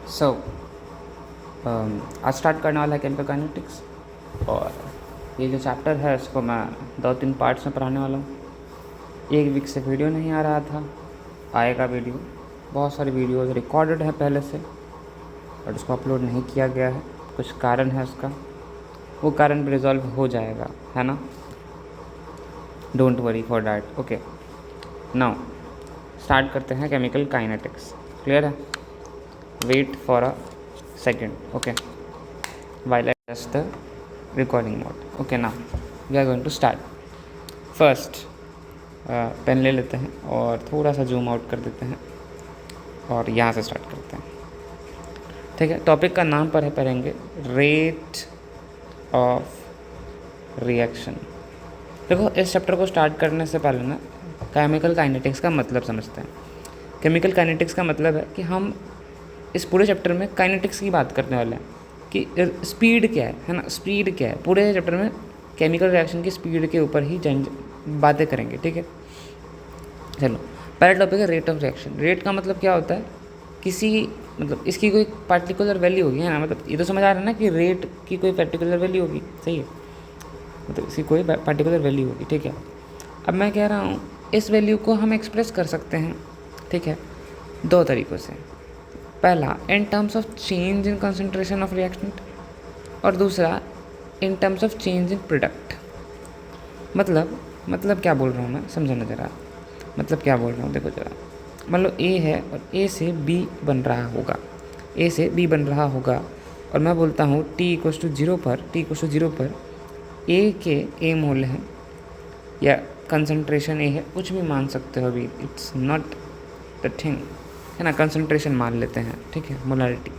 सो आज स्टार्ट करने वाला है केमिकल काइनेटिक्स। और ये जो चैप्टर है इसको मैं 2-3 पार्ट्स में पढ़ाने वाला हूँ। एक वीक से वीडियो नहीं आ रहा था, आएगा वीडियो। बहुत सारी वीडियोज़ रिकॉर्डेड है पहले से, और उसको अपलोड नहीं किया गया है। कुछ कारण है उसका, वो कारण भी रिजॉल्व हो जाएगा, है ना। Don't worry for that. Okay, now start करते हैं केमिकल काइनेटिक्स। क्लियर है? Wait for a second, okay, while I adjust the recording mode. Okay, now we are going to start. First, pen ले लेते हैं और थोड़ा सा जूम आउट कर देते हैं और यहाँ से स्टार्ट करते हैं। ठीक है, टॉपिक का नाम पर है पढ़ेंगे रेट ऑफ रिएक्शन। देखो, इस चैप्टर को स्टार्ट करने से पहले ना केमिकल काइनेटिक्स का मतलब समझते हैं। केमिकल काइनेटिक्स का मतलब है कि हम इस पूरे चैप्टर में काइनेटिक्स की बात करने वाले हैं कि स्पीड क्या है ना, स्पीड क्या है। पूरे चैप्टर में केमिकल रिएक्शन की स्पीड के ऊपर ही बातें करेंगे। ठीक है, चलो पहला टॉपिक है रेट ऑफ रिएक्शन। रेट का मतलब क्या होता है, किसी मतलब इसकी कोई पार्टिकुलर वैल्यू होगी, है ना। मतलब ये तो समझ आ रहा है ना कि रेट की कोई पार्टिकुलर वैल्यू होगी, सही है। मतलब इसकी कोई पार्टिकुलर वैल्यू होगी, ठीक है। अब मैं कह रहा हूँ इस वैल्यू को हम एक्सप्रेस कर सकते हैं, ठीक है, दो तरीक़ों से। पहला in terms of change in concentration of reactant, और दूसरा in terms of change in product. मतलब क्या बोल रहा हूँ मैं, समझना ज़रा। मतलब क्या बोल रहा हूँ, देखो ज़रा। मान लो ए है और ए से बी बन रहा होगा, ए से बी बन रहा होगा, और मैं बोलता हूँ t=0 पर ए के ए मोल हैं या कंसंट्रेशन ए है, कुछ भी मान सकते हो अभी, इट्स नॉट द थिंग, है ना। कंसंट्रेशन मान लेते हैं, ठीक है, मोलारिटी।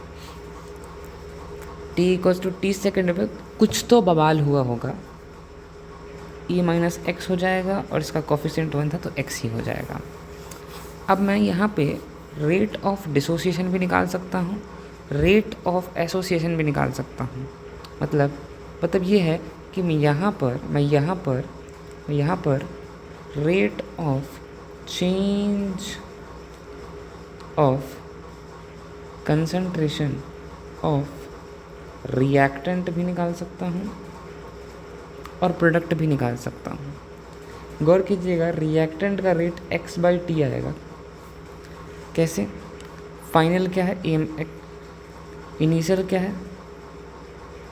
t=t सेकेंड पे कुछ तो बवाल हुआ होगा, e-x हो जाएगा और इसका कोफिशिएंट 1 था तो x ही हो जाएगा। अब मैं यहाँ पे रेट ऑफ डिसोसिएशन भी निकाल सकता हूँ, रेट ऑफ एसोसिएशन भी निकाल सकता हूँ। मतलब ये है कि मैं यहाँ पर rate of change of concentration of reactant भी निकाल सकता हूँ और प्रोडक्ट भी निकाल सकता हूँ। गौर कीजिएगा, रिएक्टेंट का रेट x/t आएगा। कैसे? फाइनल क्या है, एम, इनिशियल क्या है,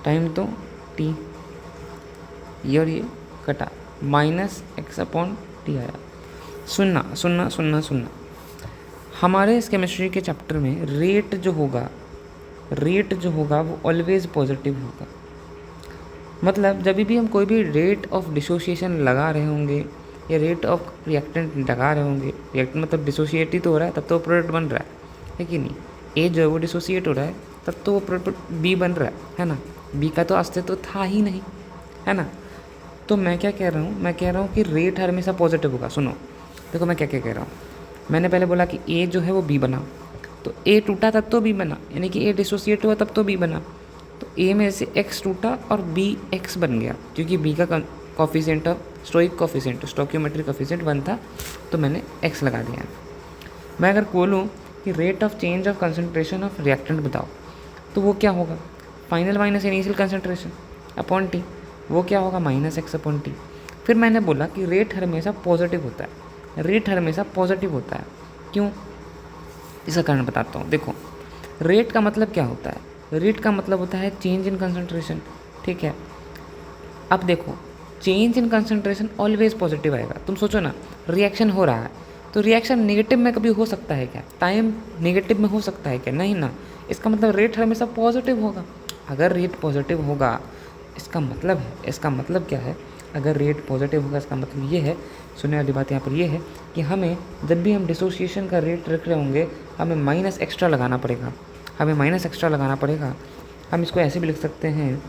टाइम तो t, ये और ये कटा, -x/t आया। सुनना, हमारे इस केमिस्ट्री के चैप्टर में रेट जो होगा वो ऑलवेज पॉजिटिव होगा। मतलब जब भी हम कोई भी रेट ऑफ डिसोसिएशन लगा रहे होंगे या रेट ऑफ रिएक्टेंट लगा रहे होंगे, रिएक्टेंट मतलब डिसोसिएट ही तो हो रहा है, तब तो प्रोडक्ट बन रहा है कि नहीं। ए जो है वो डिसोसिएट हो रहा है, तब तो वो प्रोडक्ट बी बन रहा है ना। बी का तो अस्तित्व तो था ही नहीं, है ना। तो मैं क्या कह रहा हूँ, मैं कह रहा हूँ कि रेट हमेशा पॉजिटिव होगा। सुनो, देखो मैं क्या कह रहा हूँ। मैंने पहले बोला कि ए जो है वो बी बना, तो ए टूटा तब तो बी बना, यानी कि ए डिसोसिएट हुआ तब तो बी बना। तो ए में से x टूटा और b x बन गया, क्योंकि b का कोफिशिएंट ऑफ स्टोइकियोमेट्रिक कोफिशिएंट 1 था, तो मैंने x लगा दिया। मैं अगर बोलूँ कि rate of change of concentration of reactant बताओ, तो वो क्या होगा, final minus initial concentration upon t, वो क्या होगा, -x/t। फिर मैंने बोला कि रेट हमेशा पॉजिटिव होता है, रेट हमेशा पॉजिटिव होता है। क्यों? इसका कारण बताता हूँ। देखो, रेट का मतलब क्या होता है, रेट का मतलब होता है चेंज इन कंसंट्रेशन, ठीक है। अब देखो, change in concentration always positive आएगा। तुम सोचो ना, रिएक्शन हो रहा है तो रिएक्शन नेगेटिव में कभी हो सकता है क्या, टाइम नेगेटिव में हो सकता है क्या, नहीं ना। इसका मतलब रेट हमेशा पॉजिटिव होगा। अगर रेट पॉजिटिव होगा, इसका मतलब क्या है, अगर रेट पॉजिटिव होगा इसका मतलब ये है, सुनने वाली बात यहाँ पर ये है कि हमें जब भी हम डिसोसिएशन का रेट रख रहे होंगे, हमें माइनस एक्स्ट्रा लगाना पड़ेगा। हम इसको ऐसे भी लिख सकते हैं,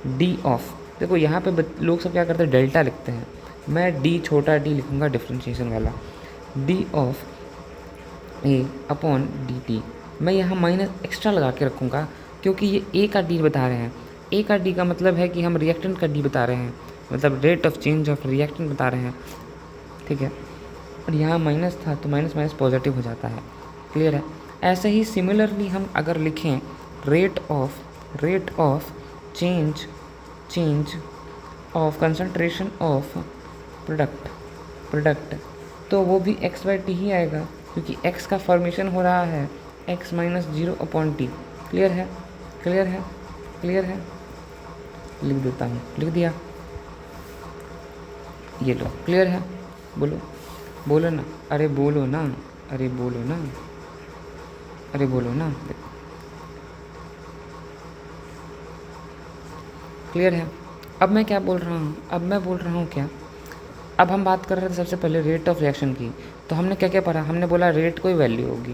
डी ऑफ, देखो यहाँ पे लोग सब क्या करते हैं, डेल्टा लिखते हैं। मैं डी छोटा डी लिखूँगा, डिफ्रेंशिएशन वाला, डी ऑफ a/dt। मैं यहाँ माइनस एक्स्ट्रा लगा के रखूँगा, क्योंकि ये ए का डी बता रहे हैं। ए का डी का मतलब है कि हम रिएक्टेंट का डी बता रहे हैं, मतलब rate of change of reactant बता रहे हैं, ठीक है। और यहाँ माइनस था तो माइनस पॉजिटिव हो जाता है, क्लियर है। ऐसे ही सिमिलरली हम अगर लिखें rate of change of concentration of product तो वो भी x बाई टी ही आएगा, क्योंकि x का फॉर्मेशन हो रहा है x माइनस 0/t। क्लियर है। लिख देता हूँ, लिख दिया, ये लो, क्लियर है। बोलो ना, अरे बोलो ना। क्लियर है। अब मैं क्या बोल रहा हूँ, अब हम बात कर रहे थे सबसे पहले रेट ऑफ रिएक्शन की। तो हमने क्या क्या पढ़ा, हमने बोला रेट कोई वैल्यू होगी,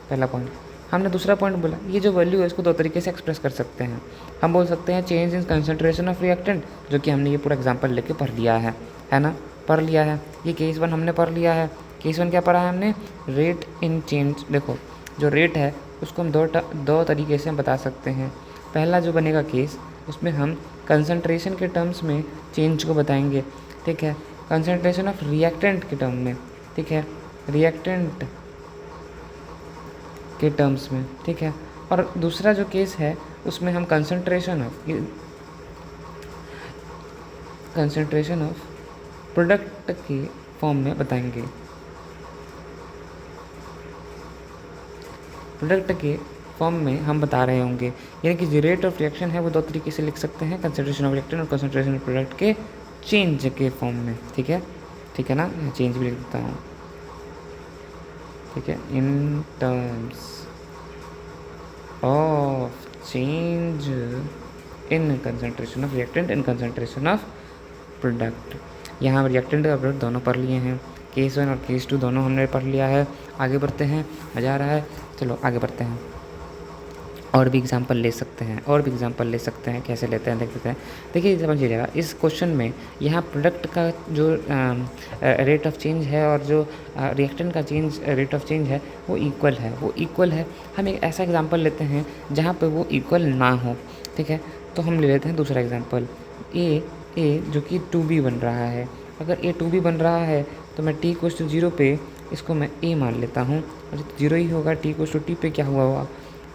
पहला पॉइंट। हमने दूसरा पॉइंट बोला ये जो वैल्यू है इसको दो तरीके से एक्सप्रेस कर सकते हैं। हम बोल सकते हैं change in concentration of reactant, जो कि हमने ये पूरा एग्जांपल लेके पढ़ लिया है ना, पढ़ लिया है। ये केस 1 हमने पढ़ लिया है। केस 1 क्या पढ़ा है हमने, रेट इन चेंज। देखो जो रेट है उसको हम दो तरीके से हम बता सकते हैं। पहला जो बनेगा केस, उसमें हम कंसंट्रेशन के टर्म्स में चेंज को बताएंगे, ठीक है, कंसंट्रेशन ऑफ रिएक्टेंट के टर्म में, ठीक है, रिएक्टेंट के टर्म्स में, ठीक है। और दूसरा जो केस है उसमें हम कंसंट्रेशन ऑफ प्रोडक्ट के फॉर्म में बताएंगे। प्रोडक्ट के फॉर्म में हम बता रहे होंगे, यानी कि जो रेट ऑफ रिएक्शन है वो दो तरीके से लिख सकते हैं, कंसंट्रेशन ऑफ रिएक्टेंट और कंसंट्रेशन ऑफ प्रोडक्ट के चेंज के फॉर्म में, ठीक है ना। चेंज भी लिख देता हूँ, ठीक है, in terms of change in concentration of reactant in concentration of product. यहाँ रिएक्टेंट और प्रोडक्ट दोनों पढ़ लिए हैं, केस 1 और केस 2 दोनों हमने पढ़ लिया है। आगे बढ़ते हैं, मज़ा आ रहा है, चलो आगे बढ़ते हैं। और भी एग्जांपल ले सकते हैं, कैसे लेते हैं देख लेते हैं। देखिए समझिएगा, इस क्वेश्चन में यहाँ प्रोडक्ट का जो रेट ऑफ चेंज है और जो रिएक्टेंट का रेट ऑफ चेंज है वो इक्वल है। हम एक ऐसा एग्जांपल लेते हैं जहाँ पे वो इक्वल ना हो, ठीक है। तो हम ले लेते हैं दूसरा एग्जांपल, ए जो कि 2b बन रहा है। अगर ए 2b बन रहा है तो मैं t = 0 पे इसको मैं a मान लेता हूँ, और 0 ही होगा। t = t पे क्या हुआ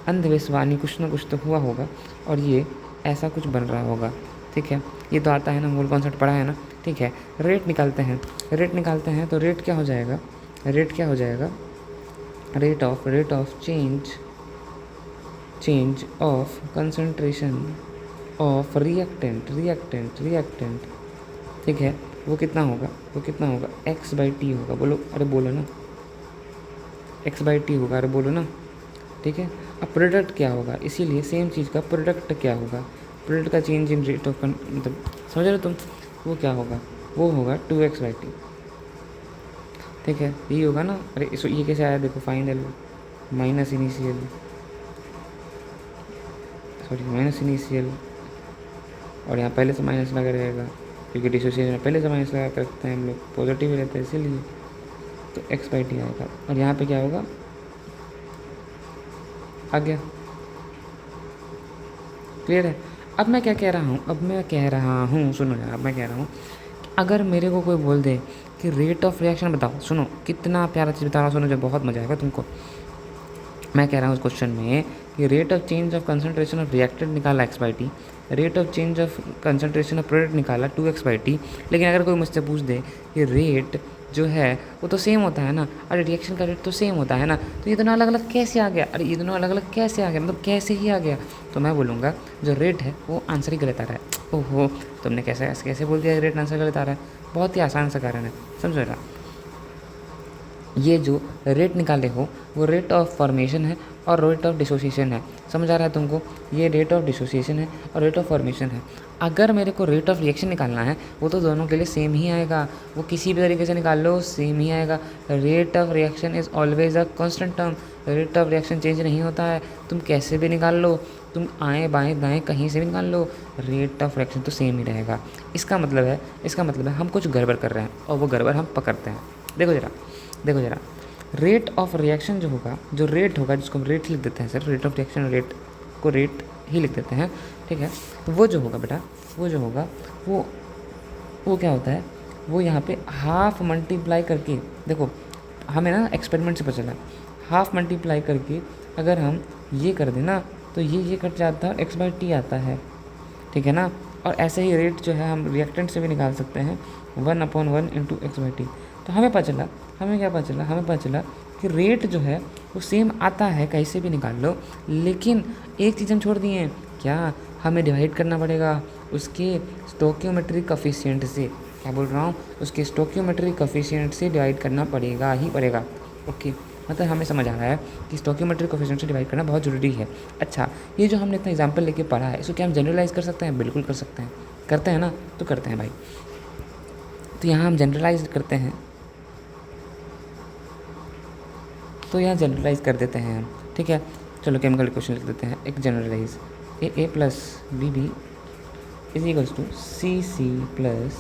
अंधविश्वानी कुछ ना कुछ तो हुआ होगा, और ये ऐसा कुछ बन रहा होगा, ठीक है। ये तो आता है ना, मूल कॉन्सेप्ट पढ़ा है ना, ठीक है। रेट निकालते हैं तो रेट क्या हो जाएगा, rate of change of concentration of reactant, ठीक है। वो कितना होगा x बाई टी होगा। बोलो ना, x बाई टी होगा, बोलो ना, ठीक है। अब प्रोडक्ट क्या होगा, इसीलिए सेम चीज़ का प्रोडक्ट क्या होगा, प्रोडक्ट का चेंज इन रेट ऑफ मतलब समझ रहे हो तुम, वो क्या होगा, वो होगा 2x बाई टी, ठीक है। ये होगा ना। अरे ये कैसे आया, देखो फाइनल माइनस इनिशियल और यहाँ पहले से माइनस लगा रहेगा, क्योंकि डिसोसिएशन में पहले से माइनस लगा कर रखते हैं हम लोग, पॉजिटिव ही रहता है इसीलिए। तो x बाई टी आएगा, और यहाँ पे क्या होगा, आ गया। क्लियर है। अब मैं क्या कह रहा हूँ, सुनो यार, मैं कह रहा हूँ अगर मेरे को कोई बोल दे कि रेट ऑफ रिएक्शन बताओ, सुनो कितना प्यारा चीज़ बता रहा हूँ, सुनो जो बहुत मज़ा आएगा तुमको। मैं कह रहा हूँ उस क्वेश्चन में कि rate of change of concentration of reactant निकाला x by T, rate of change of concentration of product निकाला 2x बाई टी। लेकिन अगर कोई मुझसे पूछ दे कि रेट जो है वो तो सेम होता है ना, अरे रिएक्शन का रेट तो सेम होता है ना, तो ये दोनों अलग अलग कैसे आ गया, मतलब कैसे ही आ गया। तो मैं बोलूँगा जो रेट है वो आंसर ही गलत आ रहा है। ओहो, तुमने कैसे बोल दिया रेट आंसर गलत आ रहा है, बहुत ही आसान सा कारण है, समझो ना। ये जो रेट निकाले हो वो रेट ऑफ फॉर्मेशन है और रेट ऑफ डिसोसिएशन है, समझ आ रहा है तुमको। ये रेट ऑफ डिसोसिएशन है और रेट ऑफ फॉर्मेशन है। अगर मेरे को रेट ऑफ रिएक्शन निकालना है वो तो दोनों के लिए सेम ही आएगा, वो किसी भी तरीके से निकाल लो सेम ही आएगा। Rate of reaction is always a constant term, rate of reaction change नहीं होता है, तुम कैसे भी निकाल लो, तुम आएँ बाएँ दाएँ कहीं से भी निकाल लो, रेट ऑफ रिएक्शन तो सेम ही रहेगा। इसका मतलब है हम कुछ गड़बड़ कर रहे हैं और वो गड़बड़ हम पकड़ते हैं। देखो जरा रेट ऑफ रिएक्शन जो होगा, जिसको हम रेट लिख देते हैं sir, rate of reaction rate को रेट ही लिख देते हैं, ठीक है। तो वो जो होगा बेटा, वो क्या होता है, वो यहाँ पे हाफ मल्टीप्लाई करके, देखो हमें ना एक्सपेरिमेंट से पता चला, हाफ मल्टीप्लाई करके अगर हम ये कर दें ना तो ये कट जाता है, x/t आता है, ठीक है ना। और ऐसे ही रेट जो है हम रिएक्टेंट से भी निकाल सकते हैं 1/1 इंटू x/t। तो हमें पता चला, हमें पता चला कि रेट जो है वो सेम आता है, कैसे भी निकाल लो, लेकिन एक चीज़ हम छोड़ दिए हैं, क्या हमें डिवाइड करना पड़ेगा उसके स्टोकियोमेट्रिक कोफिशिएंट से। क्या बोल रहा हूँ, उसके स्टोकियोमेट्रिक कोफिशिएंट से डिवाइड करना पड़ेगा ही पड़ेगा। ओके, मतलब हमें समझ आ रहा है कि स्टोकियोमेट्रिक कोफिशिएंट से डिवाइड करना बहुत ज़रूरी है। अच्छा, ये जो हमने इतना एग्जाम्पल लेके पढ़ा है, इसको क्या हम जनरलाइज़ कर सकते हैं? बिल्कुल कर सकते हैं। करते हैं ना, तो करते हैं भाई। तो यहाँ हम जनरलाइज करते हैं, तो यहाँ जनरलाइज कर देते हैं हम, ठीक है। चलो केमिकल इक्वेशन लिख देते हैं, एक generalize A plus B B is equals to C C plus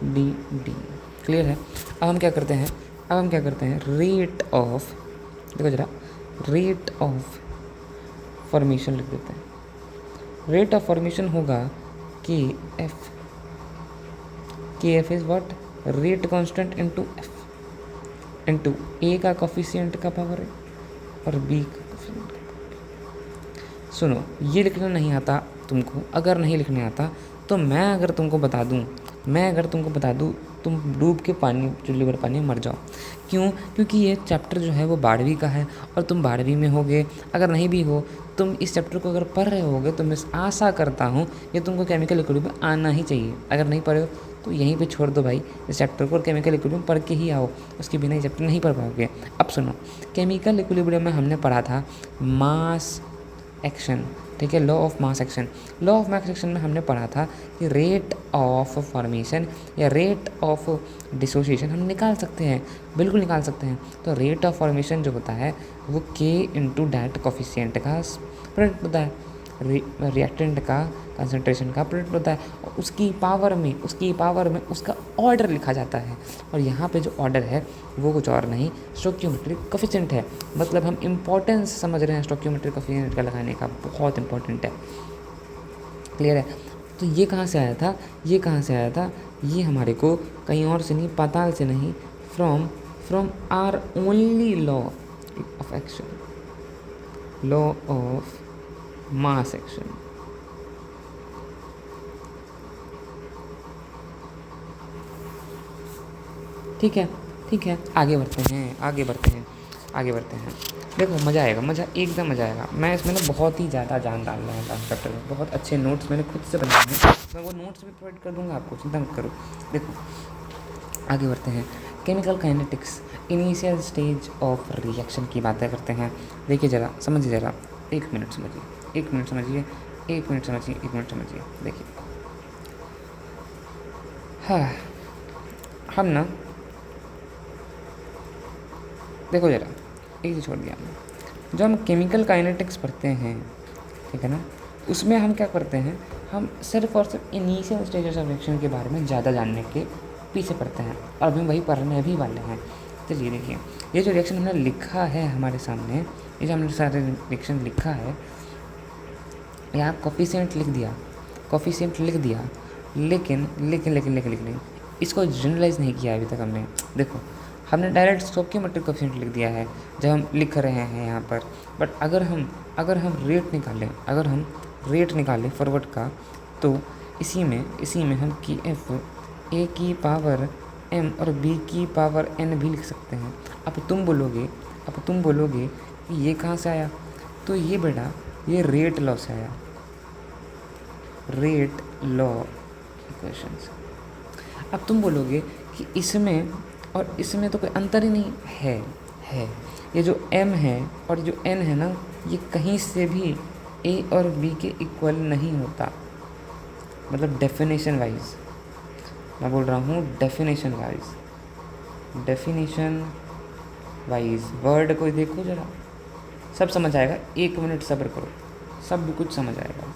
D D. Clear है। अब हम क्या करते हैं, रेट ऑफ, देखो जरा, रेट ऑफ फॉर्मेशन लिख देते हैं। रेट ऑफ फॉर्मेशन होगा के F is what, rate constant into F into A का कोफिशिएंट का पावर है और बी का कोफिशिएंट का पावर। सुनो, ये लिखना नहीं आता तुमको, अगर नहीं लिखने आता तो मैं अगर तुमको बता दूँ तुम डूब के पानी, चुल्ली पर पानी में मर जाओ। क्यों? क्योंकि ये चैप्टर जो है वो 12वीं का है और तुम 12वीं में होगे, अगर नहीं भी हो तुम इस चैप्टर को अगर पढ़ रहे होगे तो मैं आशा करता हूँ ये तुमको केमिकल इक्विलिब्रियम आना ही चाहिए। अगर नहीं पढ़े हो तो यहीं पे छोड़ दो भाई इस चैप्टर को और केमिकल इक्विलिब्रियम पढ़ के ही आओ, उसके बिना ये चैप्टर नहीं पढ़ पाओगे। अब सुनो, केमिकल इक्विलिब्रियम में हमने पढ़ा था मास एक्शन, ठीक है, law of mass action. Law of mass action में हमने पढ़ा था कि रेट ऑफ फॉर्मेशन या रेट ऑफ डिसोसिएशन हम निकाल सकते हैं, बिल्कुल निकाल सकते हैं। तो रेट ऑफ फॉर्मेशन जो होता है वो के इंटू डैट कोफिशिएंट का प्रोडक्ट होता है, रिएक्टेंट का कंसंट्रेशन का प्रोडक्ट होता है, और उसकी पावर में उसका ऑर्डर लिखा जाता है। और यहाँ पे जो ऑर्डर है वो कुछ और नहीं, स्टोकियोमेट्रिक कोफिशिएंट है। मतलब हम इम्पोर्टेंस समझ रहे हैं स्टोकियोमेट्रिक कोफिशिएंट का लगाने का, बहुत इंपॉर्टेंट है। क्लियर है। तो ये कहाँ से आया था, ये हमारे को कहीं और से नहीं, पाताल से नहीं, from R only law of action, law of mass action. ठीक है, आगे बढ़ते हैं। देखो मज़ा एकदम मज़ा आएगा। मैं इसमें ना बहुत ही ज़्यादा जान डाल रहा हूँ चैप्टर में, बहुत अच्छे नोट्स मैंने खुद से बनाए हैं, मैं वो नोट्स भी प्रोवाइड कर दूँगा आपको, चिंता मत करो। देखो आगे बढ़ते हैं, chemical kinetics, initial stage of reaction की बातें करते हैं। देखिए ज़रा, समझिए ज़रा, एक मिनट समझिए। देखिए, हाँ, हम ना, देखो ज़रा, एक चीज़ छोड़ दिया हमने, जो हम केमिकल काइनेटिक्स पढ़ते हैं, ठीक है ना, उसमें हम क्या करते हैं, हम सिर्फ और सिर्फ इनिशियल स्टेजेस ऑफ रिएक्शन के बारे में ज़्यादा जानने के पीछे पढ़ते हैं, और अभी वही पढ़ने भी वाले हैं। चलिए देखिए, ये जो रिएक्शन हमने लिखा है हमारे सामने, ये जो हमने सारे रिएक्शन लिखा है, यहाँ कोफिशिएंट लिख दिया, लेकिन इसको जनरलाइज नहीं किया अभी तक हमने। देखो, हमने डायरेक्ट स्टोकियोमेट्रिक कोफिशिएंट लिख दिया है जब हम लिख रहे हैं यहाँ पर, बट अगर हम रेट निकालें फॉरवर्ड का, तो इसी में हम की एफ ए की पावर एम और बी की पावर एन भी लिख सकते हैं। अब तुम बोलोगे कि ये कहाँ से आया, तो ये बेटा ये रेट लॉ से आया, रेट लॉ इक्वेशंस। अब तुम बोलोगे कि इसमें और इसमें तो कोई अंतर ही नहीं है। ये जो m है और जो n है ना, ये कहीं से भी a और b के इक्वल नहीं होता। मतलब डेफिनेशन वाइज मैं बोल रहा हूँ, डेफिनेशन वाइज वर्ड को देखो जरा, सब समझ आएगा। 1 मिनट सब्र करो, सब कुछ समझ आएगा।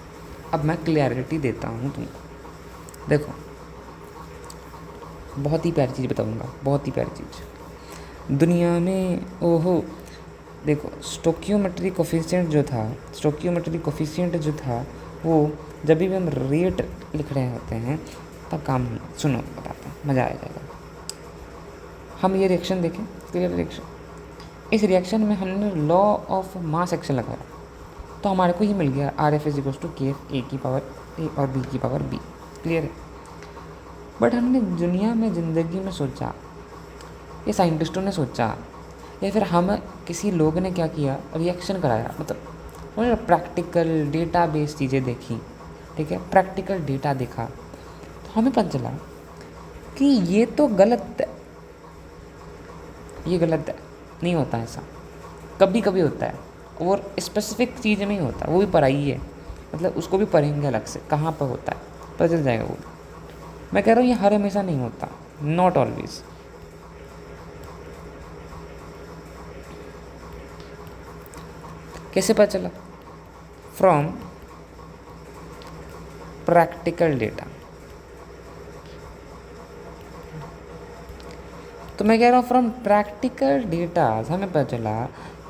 अब मैं क्लियरिटी देता हूँ तुमको। देखो, बहुत ही प्यारी चीज़ बताऊँगा, बहुत ही प्यारी चीज़ दुनिया में। ओहो, देखो स्टोकियोमेट्रिक कोफिशिएंट जो था वो जब भी हम रेट लिख रहे होते हैं तब काम नहीं। सुनो बताते हैं, मज़ा आ जाएगा। हम ये रिएक्शन देखें, क्लियर रिएक्शन, इस रिएक्शन में हमने लॉ ऑफ मास एक्शन लगाया, तो हमारे को ये मिल गया R F is equal to K F A की पावर ए और बी की पावर बी। क्लियर है? बट हमने दुनिया में ज़िंदगी में सोचा, ये साइंटिस्टों ने सोचा, या फिर हम किसी लोग ने क्या किया, रिएक्शन कराया, मतलब उन्होंने प्रैक्टिकल डेटा बेस्ड चीज़ें देखी, ठीक है, प्रैक्टिकल डेटा देखा, तो हमें पता चला कि ये तो गलत है, ये गलत है, नहीं होता ऐसा, कभी कभी होता है, और स्पेसिफिक चीज़ में ही होता है, वो भी पढ़ाई है, मतलब उसको भी पढ़ेंगे अलग से कहाँ पर होता है, पता चल जाएगा वो। मैं कह रहा हूँ ये हर हमेशा नहीं होता, नॉट ऑलवेज। कैसे पता चला? From practical data. तो मैं कह रहा हूँ फ्रॉम प्रैक्टिकल डेटा हमें पता चला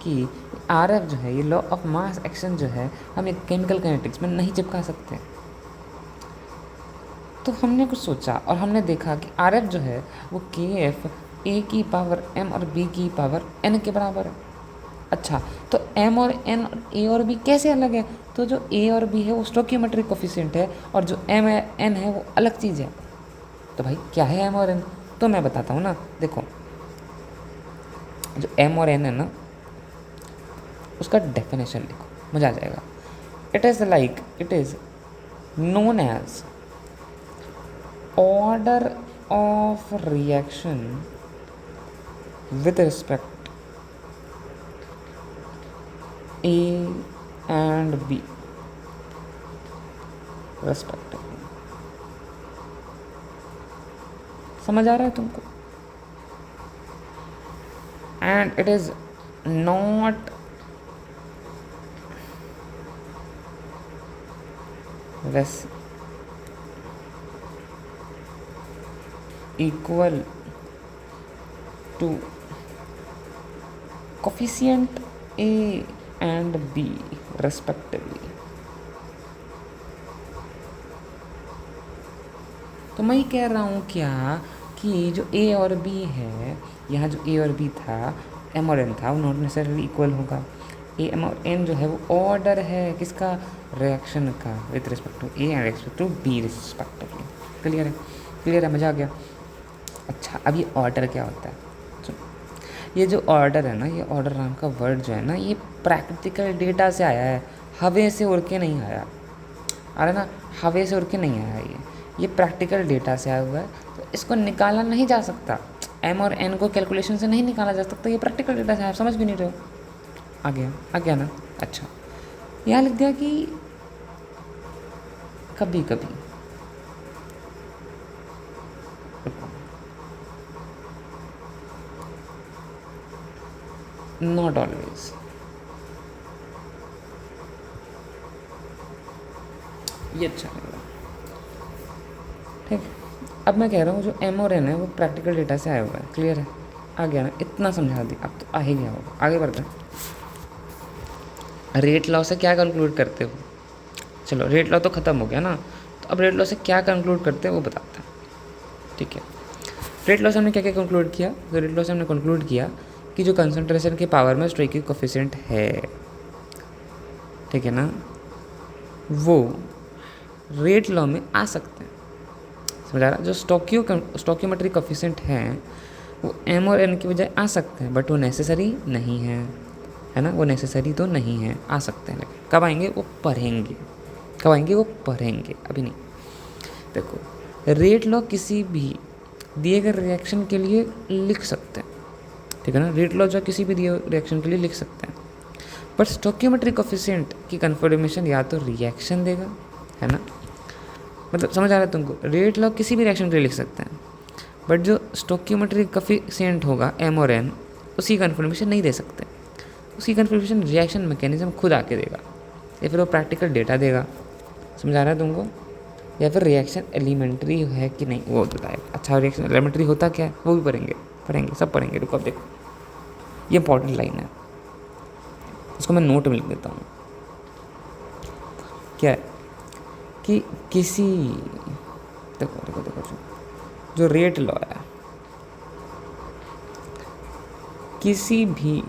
कि आर एफ जो है, ये लॉ ऑफ मास एक्शन जो है, हम एक केमिकल काइनेटिक्स में नहीं चिपका सकते। तो हमने कुछ सोचा और हमने देखा कि आर एफ जो है वो के एफ ए की पावर एम और बी की पावर एन के बराबर है। अच्छा, तो एम और एन, ए और बी कैसे अलग है? तो जो ए और बी है वो स्टोकियोमेट्रिक कोफिशिएंट है, और जो एम एन है वो अलग चीज़ है। तो भाई क्या है एम और एन? तो मैं बताता हूँ ना, देखो जो एम और एन है ना, उसका डेफिनेशन लिखो, मज़ा आ जाएगा। It is known as order of reaction with respect A and B respectively। समझ आ रहा है तुमको? And it is not equal to coefficient A and B respectively। तो मैं ये कह रहा हूँ क्या कि जो A और B है, यहाँ जो A और B था, M और N था, वो नॉट नेसेसरली इक्वल होगा। A M और N जो है वो ऑर्डर है किसका? रिएक्शन का, with respect to A and respect to B respectively. Clear है? क्लियर है? मज़ा आ गया? अच्छा, अब ये ऑर्डर क्या होता है? ये जो ऑर्डर है ना, ये ऑर्डर नाम का वर्ड जो है ना, ये प्रैक्टिकल डेटा से आया है, हवा से उड़ के नहीं आया। अरे ना, हवा से उड़ के नहीं आया ये प्रैक्टिकल डेटा से आया हुआ है, तो इसको निकाला नहीं जा सकता। एम और एन को कैलकुलेशन से नहीं निकाला जा सकता, ये प्रैक्टिकल डेटा से, आप समझ भी नहीं रहे हो। आ गया ना? अच्छा, यहाँ लिख दिया कि कभी कभी, नॉट ऑलवेज, ये अच्छा लगा। ठीक, अब मैं कह रहा हूँ जो एम और एन है वो प्रैक्टिकल डेटा से आया हुआ है। क्लियर है? आ गया ना? इतना समझा दी, अब तो आ ही गया होगा। आगे बढ़ते हैं। रेट लॉ से क्या कंक्लूड करते हो? चलो, रेट लॉ तो ख़त्म हो गया ना, तो अब रेट लॉ से क्या कंक्लूड करते हैं वो बताते हैं। ठीक है, रेट लॉ से हमने क्या क्या कंक्लूड किया? तो रेट लॉ से हमने कंक्लूड किया कि जो कंसंट्रेशन के पावर में स्टोइकिक कोफिशिएंट है, ठीक है ना, वो रेट लॉ में आ सकते हैं। समझ आ रहा? जो स्टोकियोमेट्रिक कोफिशिएंट हैं वो एम और एन की बजाय आ सकते हैं, बट वो नेसेसरी नहीं है ना, वो नेसेसरी तो नहीं है, आ सकते हैं। लेकिन कब आएंगे? वो पढ़ेंगे। कब आएंगे? वो पढ़ेंगे, अभी नहीं। देखो, रेट लॉ किसी भी दिए गए रिएक्शन के लिए लिख सकते हैं, ठीक है ना, रेट लॉ जो किसी भी दिए रिएक्शन के लिए लिख सकते हैं, बट स्टोकियोमेट्रिक कोफिशिएंट की कन्फर्मेशन या तो रिएक्शन देगा, है ना, मतलब समझ आ रहा है तुमको? रेट लॉ किसी भी रिएक्शन के लिए लिख सकते हैं, बट जो स्टोकियोमेट्रिक कोफिशिएंट होगा एम और एन, उसकी कन्फर्मेशन नहीं दे सकते। उसकी कन्फर्मेशन रिएक्शन मैकेनिज्म खुद आके देगा, या फिर वो प्रैक्टिकल डेटा देगा। समझ आ रहा है तुमको? या फिर रिएक्शन एलिमेंट्री है कि नहीं वो बताएगा। अच्छा, रिएक्शन एलिमेंट्री होता क्या है वो भी पढ़ेंगे, सब पढ़ेंगे। रुको, अब देखो, ये इंपॉर्टेंट लाइन है, इसको मैं नोट में लिख देता हूँ। क्या है कि किसी, देखो जो रेट लॉ है, किसी भी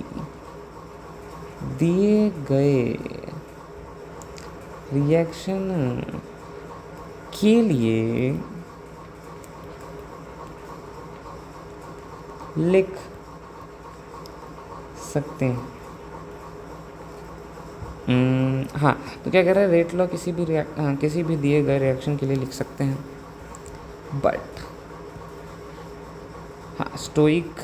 दिए गए रिएक्शन के लिए लिख सकते हैं। हाँ, तो क्या कह रहा है, रेट लॉ किसी भी दिए गए रिएक्शन के लिए लिख सकते हैं, बट हाँ स्टोइक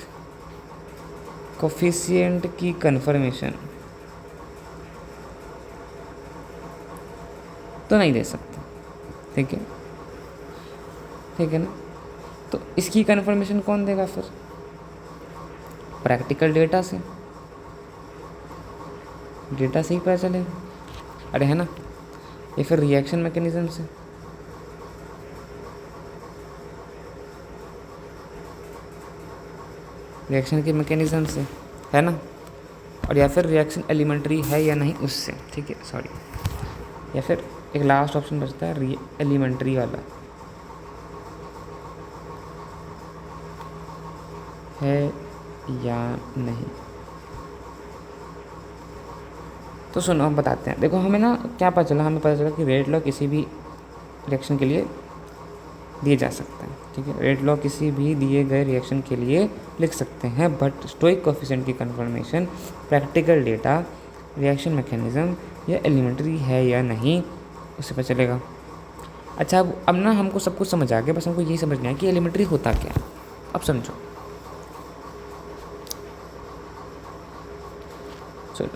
कोफिशिएंट की कन्फर्मेशन तो नहीं दे सकते। ठीक है, ठीक है ना। तो इसकी कन्फर्मेशन कौन देगा फिर? प्रैक्टिकल डेटा से ही पता चलेगा, अरे है ना, या फिर रिएक्शन मैकेनिज्म से। रिएक्शन के मैकेनिज्म से, है ना, और या फिर रिएक्शन एलिमेंट्री है या नहीं उससे। ठीक है, सॉरी, या फिर एक लास्ट ऑप्शन बचता है एलिमेंट्री वाला, है या नहीं। तो सुनो हम बताते हैं। देखो हमें ना क्या पता चला, हमें पता चला कि रेट लॉ किसी भी रिएक्शन के लिए दिए जा सकते हैं। ठीक है, रेट लॉ किसी भी दिए गए रिएक्शन के लिए लिख सकते हैं, बट स्टोइक कोफिशिएंट की confirmation, practical data, reaction mechanism या एलिमेंट्री है या नहीं उससे पता चलेगा। अच्छा, अब ना हमको सब कुछ समझ आ गया, बस हमको यही समझना है कि एलिमेंट्री होता क्या है। अब समझो, चलो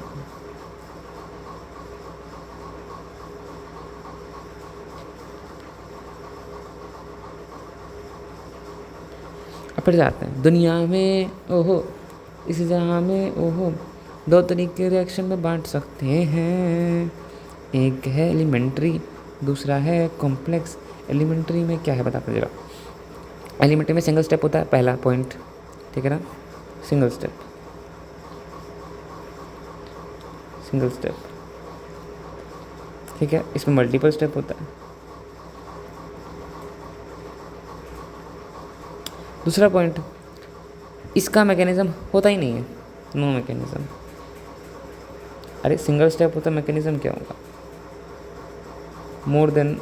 अब फिर जाते हैं। दुनिया में ओहो, इस जहाँ में ओहो, दो तरीके रिएक्शन में बांट सकते हैं, एक है एलिमेंट्री, दूसरा है कॉम्प्लेक्स। एलिमेंट्री में क्या है बता दीजिएगा। एलिमेंट्री में सिंगल स्टेप होता है, पहला पॉइंट, ठीक है ना, सिंगल स्टेप, सिंगल स्टेप। ठीक है, इसमें मल्टीपल स्टेप होता है। दूसरा पॉइंट, इसका मैकेनिज्म होता ही नहीं है, नो मैकेनिज्म। अरे सिंगल स्टेप होता, मैकेनिज्म क्या होगा? मोर देन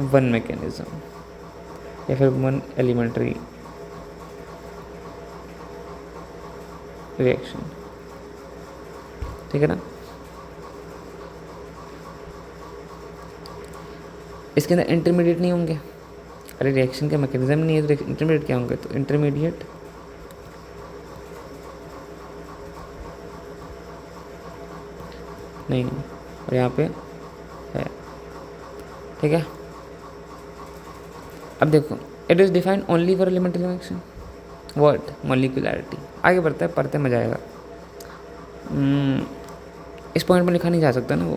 वन मैकेनिज्म या फिर वन एलिमेंट्री रिएक्शन। ठीक है ना, इसके अंदर इंटरमीडिएट नहीं होंगे। अरे रिएक्शन का मैकेनिज्म नहीं है तो इंटरमीडिएट क्या होंगे? तो इंटरमीडिएट नहीं, और यहाँ पे है। ठीक है, अब देखो, it is defined only for elementary reaction, word molecularity. आगे बढ़ता है, पढ़ते मजा आएगा। इस पॉइंट में लिखा नहीं जा सकता ना वो,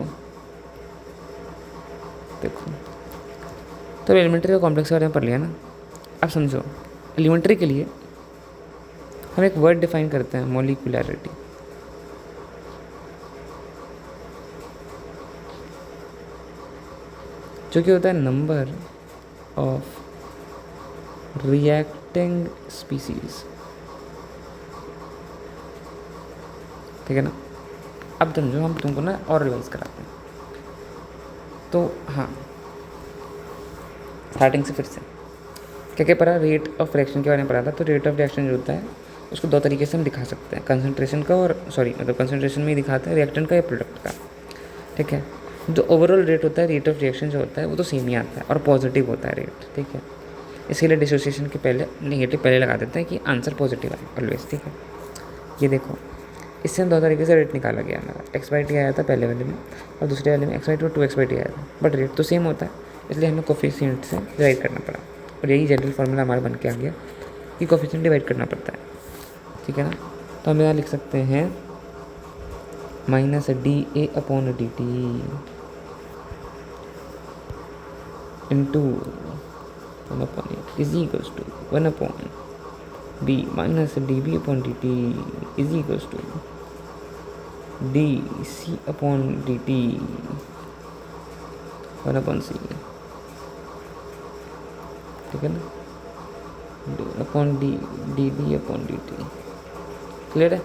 देखो। तो एलिमेंट्री और कॉम्प्लेक्स के बारे में पढ़ लिया ना। अब समझो, एलिमेंट्री के लिए हम एक वर्ड डिफाइन करते हैं, मॉलिक्यूलैरिटी। जो कि होता है नंबर ऑफ रिएक्टिंग स्पीसीज। ठीक है ना, अब समझो, हम तुमको ना और रिवाइज कराते हैं। तो हाँ, स्टार्टिंग से फिर से क्या क्या पढ़ा, रेट ऑफ रिएक्शन के बारे में पढ़ा था। तो रेट ऑफ रिएक्शन जो होता है उसको दो तरीके से हम दिखा सकते हैं, कंसंट्रेशन का, और कंसंट्रेशन में ही दिखाते हैं, रिएक्टेंट का या प्रोडक्ट का। ठीक है, जो ओवरऑल रेट होता है, रेट ऑफ रिएक्शन जो होता है वो तो सेम ही आता है और पॉजिटिव होता है रेट। ठीक है, इसके लिए डिसोसिएशन के पहले नेगेटिव पहले लगा देते हैं कि आंसर पॉजिटिव है ऑलवेज। ठीक है, ये देखो, इससे दो तरीके से रेट निकाला गया हमारा। x/t आया था पहले वाले में, और दूसरे वाले में x/t और 2x/t आया था, बट रेट तो सेम होता है, इसलिए हमें कोफिशिएंट से डिवाइड करना पड़ा। और यही जनरल फार्मूला हमारा बन के आ गया कि कोफिशिएंट डिवाइड करना पड़ता है। ठीक है ना, तो हम यहाँ लिख सकते हैं -dA/dt into 1/8 is equals to 1/b -dB/dt is equals to dC/dt 1/c। ठीक है ना, dB/dt। क्लियर है?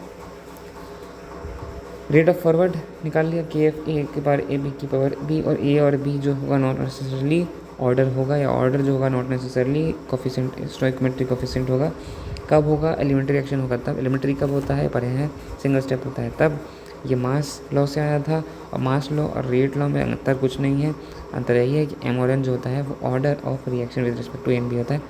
रेट ऑफ फॉरवर्ड निकाल लिया, के एफ ए के पावर ए बी की पावर बी, और बी जो होगा नॉट नेसेसरली ऑर्डर होगा, या ऑर्डर जो होगा not necessarily coefficient stoichiometric coefficient होगा। कब होगा? एलिमेंट्री रिएक्शन होगा तब। एलिमेंट्री कब होता है? पर है सिंगल स्टेप होता है तब। ये मास लॉ से आया था, और मास लॉ और रेट लॉ में अंतर कुछ नहीं है। अंतर यही है कि एम और एन जो होता है वो order of reaction with respect to and B होता है,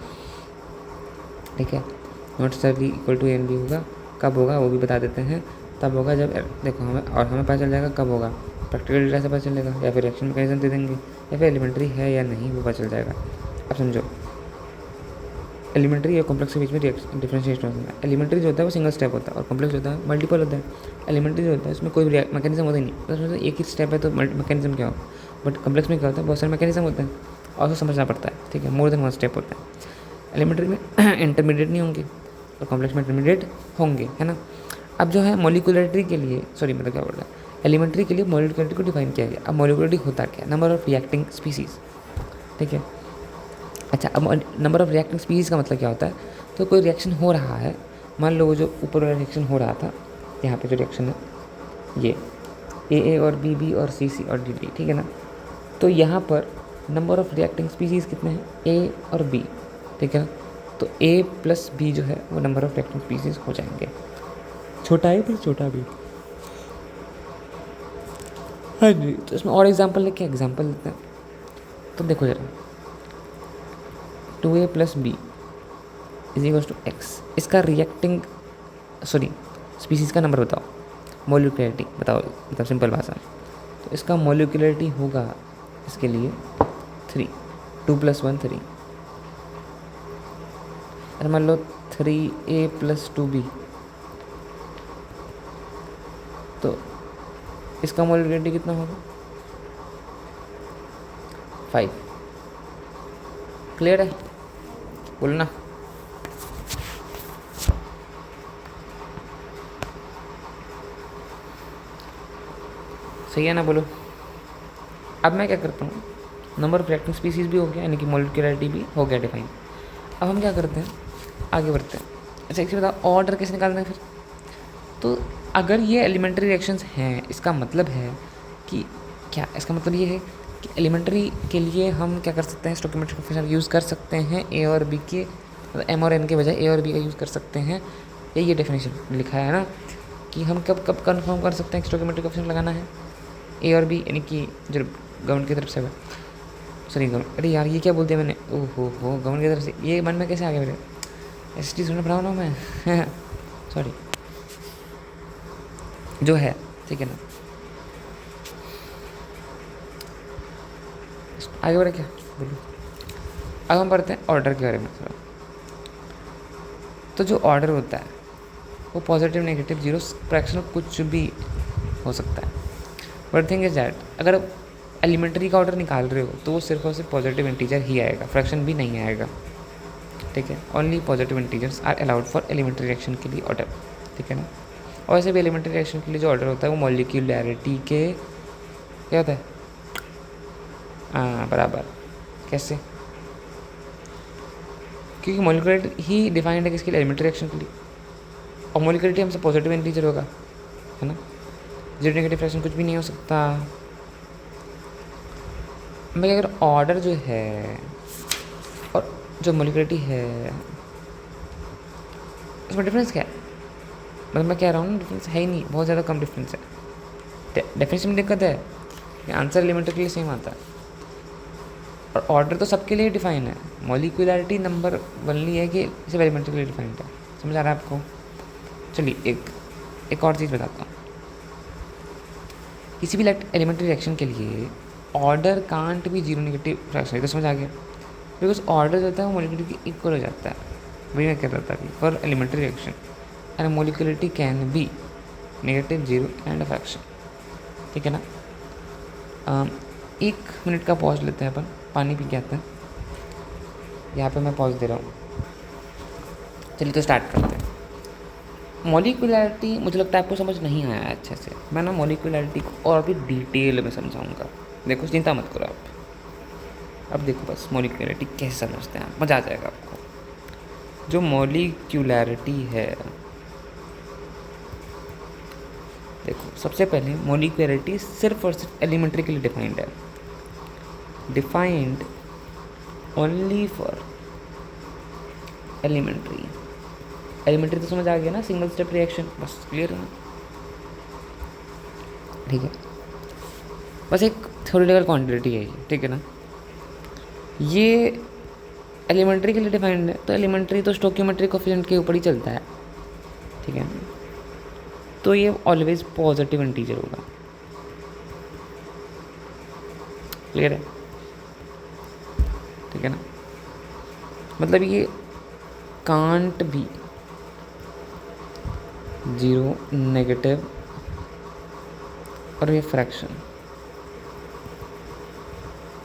ठीक है। Not necessarily equal to and B होगा। कब होगा वो भी बता देते हैं। तब होगा जब, देखो हमें पता चल जाएगा कब होगा, प्रैक्टिकल डेटा से पता चलेगा, या फिर रिएक्शन मैकेनिज्म दे देंगे, या फिर एलिमेंट्री है या नहीं वो पता चल जाएगा। अब समझो, एलिमेंट्री या कॉम्प्लेक्स के बीच में डिफरेंशिएशन होता है। एलिमेंट्री जो होता है वो सिंगल स्टेप होता है, और कॉम्प्लेक्स होता है मल्टीपल होता है। एलिमेंट्री जो होता है उसमें कोई मैकेनिज्म होता ही नहीं, बस उसमें एक ही स्टेप है तो मैकेनिज्म क्या हो। बट कॉम्प्लेक्स में क्या होता है, बहुत सारे मैकेनिज्म होते हैं और उसको समझना पड़ता है, ठीक है। मोर देन वन स्टेप होता है। एलिमेंट्री में इंटरमीडिएट नहीं होंगे और कॉम्प्लेक्स में इंटरमीडिएट होंगे, है ना। अब जो है मोलिकुलरिटी के लिए, सॉरी मतलब क्या बोल रहा है, एलिमेंट्री के लिए मोलिकुलरिटी को डिफाइन किया गया। अब मोलिकुलरिटी होता क्या है? नंबर ऑफ रिएक्टिंग स्पीसीज, ठीक है। अच्छा, अब नंबर ऑफ रिएक्टिंग स्पीसीज का मतलब क्या होता है? तो कोई रिएक्शन हो रहा है, मान लो वो जो ऊपर वाला रिएक्शन हो रहा था, यहाँ पे जो रिएक्शन है ये ए और बी और सी और डी, ठीक है ना। तो यहाँ पर नंबर ऑफ रिएक्टिंग स्पीसीज कितने हैं? ए और बी, ठीक है ना। तो ए प्लस बी जो है वो नंबर ऑफ रिएक्टिंग स्पीसीज हो जाएंगे। छोटा ए प्लस छोटा बी, हाँ जी। तो इसमें और एग्जाम्पल लेके एग्जाम्पल लेते हैं। तो देखो जरा, 2a plus B is equal to X, इसका रिएक्टिंग स्पीसीज का नंबर बताओ, मोलिकुलरिटी बताओ, मतलब सिंपल भाषा में। तो इसका मोलिकुलरिटी होगा इसके लिए 3, 2 + 1 3। अरे मान लो 3a प्लस 2b, तो इसका मोलिकुलरिटी कितना होगा? 5। क्लियर है? बोलना। सही है ना? बोलो। अब मैं क्या करता हूँ, नंबर ऑफ रिएक्टिंग स्पीसीज भी हो गया, यानी कि मोलिकुलरिटी भी हो गया डिफाइन। अब हम क्या करते हैं, आगे बढ़ते हैं। अच्छा, एक बताओ, ऑर्डर कैसे निकालते हैं फिर? तो अगर ये एलिमेंट्री रिएक्शंस हैं, इसका मतलब है कि क्या, इसका मतलब ये है कि एलिमेंट्री के लिए हम क्या कर सकते हैं, स्टोइकोमेट्रिक कोएफिशिएंट यूज़ कर सकते हैं ए और बी के, मतलब एम और एन के बजाय ए और बी का यूज़ कर सकते हैं। ये डेफिनेशन लिखा है ना, कि हम कब कब कन्फर्म कर सकते हैं स्टोइकोमेट्रिक कोएफिशिएंट लगाना है, ए और बी, यानी कि जो गवर्नमेंट की तरफ से है। सॉरी गवर्नमेंट, अरे यार ये क्या बोल दिया मैंने, ओहो गवर्नमेंट की तरफ से, ये मन में कैसे आ गया मेरे, एस टी सुनना पड़ा ना मैं सॉरी, जो है, ठीक है ना। आगे बढ़े क्या बोलो। अब हम पढ़ते हैं ऑर्डर के बारे में थोड़ा। तो जो ऑर्डर होता है वो पॉजिटिव नेगेटिव जीरो फ्रैक्शनल कुछ भी हो सकता है। बट थिंग इज दैट अगर आप एलिमेंट्री का ऑर्डर निकाल रहे हो तो वो सिर्फ और सिर्फ पॉजिटिव इंटीजर ही आएगा, फ्रैक्शन भी नहीं आएगा, ठीक है। Only positive integers are allowed for elementary reaction के लिए ऑर्डर, ठीक है ना। और वैसे भी एलिमेंट्री रिएक्शन के लिए जो ऑर्डर होता है वो मॉलिक्यूलैरिटी के क्या होता है, हाँ बराबर। कैसे? क्योंकि मॉलिक्यूलरिटी ही डिफाइंड है किसके लिए, एलिमेंट्री रिएक्शन के लिए, और मॉलिक्यूलरिटी हमसे पॉजिटिव इंटीजर होगा, है ना। जीरो नेगेटिव फ्रैक्शन कुछ भी नहीं हो सकता। मैं अगर ऑर्डर जो है और जो मॉलिक्यूलरिटी है उसमें डिफरेंस क्या है, मतलब मैं कह रहा हूँ ना डिफरेंस है ही नहीं, बहुत ज़्यादा कम डिफरेंस है। डेफिनेशन में दिक्कत है कि आंसर एलिमेंट्री के लिए सेम आता है और ऑर्डर तो सबके लिए डिफाइन है। मॉलिक्यूलरिटी नंबर वनली है कि सिर्फ एलिमेंट्री के लिए डिफाइंड है। समझ आ रहा है आपको? चलिए एक और चीज़ बताता हूँ। किसी भी एलिमेंट्री रिएक्शन के लिए ऑर्डर कांट भी जीरो नेगेटिव फ्रैक्शन, तो समझ आ गया, बिकॉज ऑर्डर जो होता है वो मॉलिक्यूलरिटी के इक्वल हो जाता है। वही मैं कह रहा था अभी, for elementary reaction and molecularity can be negative zero and fraction, ठीक है ना। 1 मिनट का पॉज लेते हैं अपन, पानी पी के आते हैं। यहाँ पे मैं पॉज दे रहा हूँ। चलिए तो स्टार्ट करते हैं। मॉलिक्यूलरिटी मुझे लगता है आपको समझ नहीं आया अच्छे से। मैं ना मॉलिक्यूलरिटी को और भी डिटेल में समझाऊंगा। देखो चिंता मत करो आप। अब देखो बस मॉलिक्यूलरिटी कैसे समझते हैं, मज़ा आ जाएगा आपको। जो मॉलिक्यूलरिटी है देखो सबसे पहले मोलिकुलरिटी सिर्फ और सिर्फ एलिमेंट्री के लिए डिफाइंड है, defined only for elementary. Elementary तो समझ आ गया ना, सिंगल स्टेप रिएक्शन, बस क्लियर है ना, ठीक है। बस एक थ्योरेटिकल क्वांटिटी है ये, ठीक है ना। ये एलिमेंट्री के लिए डिफाइंड है, तो एलिमेंट्री तो स्टोकियोमेट्री कोफिशिएंट के ऊपर ही चलता है, ठीक है ना। तो ये ऑलवेज पॉजिटिव इंटीजर होगा, क्लियर है, ठीक है ना। मतलब ये कांट भी जीरो नेगेटिव, और ये फ्रैक्शन,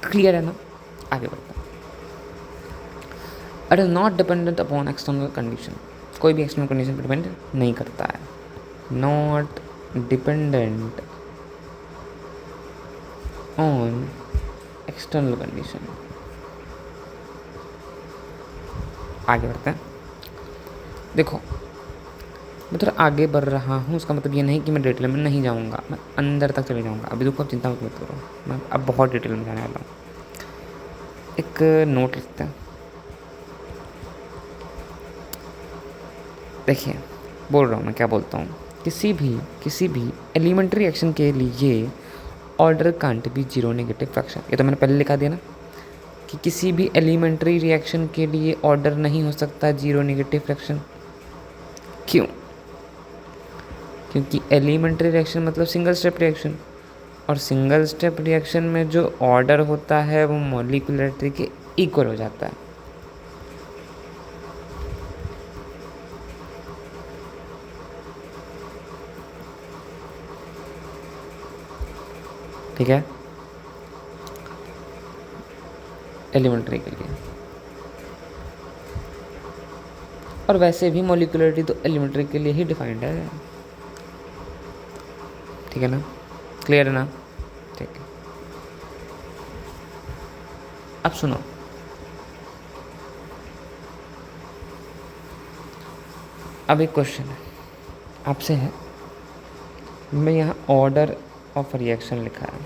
क्लियर है ना। आगे बढ़ता है। It is not dependent upon external condition, कोई भी एक्सटर्नल कंडीशन पर डिपेंड नहीं करता है, not dependent on external condition. आगे बढ़ते हैं। देखो मैं थोड़ा आगे बढ़ रहा हूँ, उसका मतलब ये नहीं कि मैं डिटेल में नहीं जाऊँगा, मैं अंदर तक चले जाऊँगा। अभी देखो, अब चिंता मत करो, मैं अब बहुत डिटेल में जाने वाला हूँ। एक नोट लिखते हैं, देखिए बोल रहा हूँ मैं क्या बोलता हूँ। किसी भी एलिमेंट्री रिएक्शन के लिए order can't be zero negative fraction. ये तो मैंने पहले लिखा दिया ना कि किसी भी एलिमेंट्री रिएक्शन के लिए ऑर्डर नहीं हो सकता जीरो नेगेटिव फ्रैक्शन। क्यों? क्योंकि एलिमेंट्री रिएक्शन मतलब सिंगल स्टेप रिएक्शन, और सिंगल स्टेप रिएक्शन में जो ऑर्डर होता है वो मॉलिक्यूलरिटी के इक्वल हो जाता है। ठीक है, एलिमेंट्री के लिए। और वैसे भी मॉलिक्यूलरिटी तो एलिमेंट्री के लिए ही डिफाइंड है, ठीक है ना, क्लियर है ना, ठीक है। अब सुनो, अब एक क्वेश्चन है आपसे है, मैं यहाँ ऑर्डर ऑफ रिएक्शन लिखा है,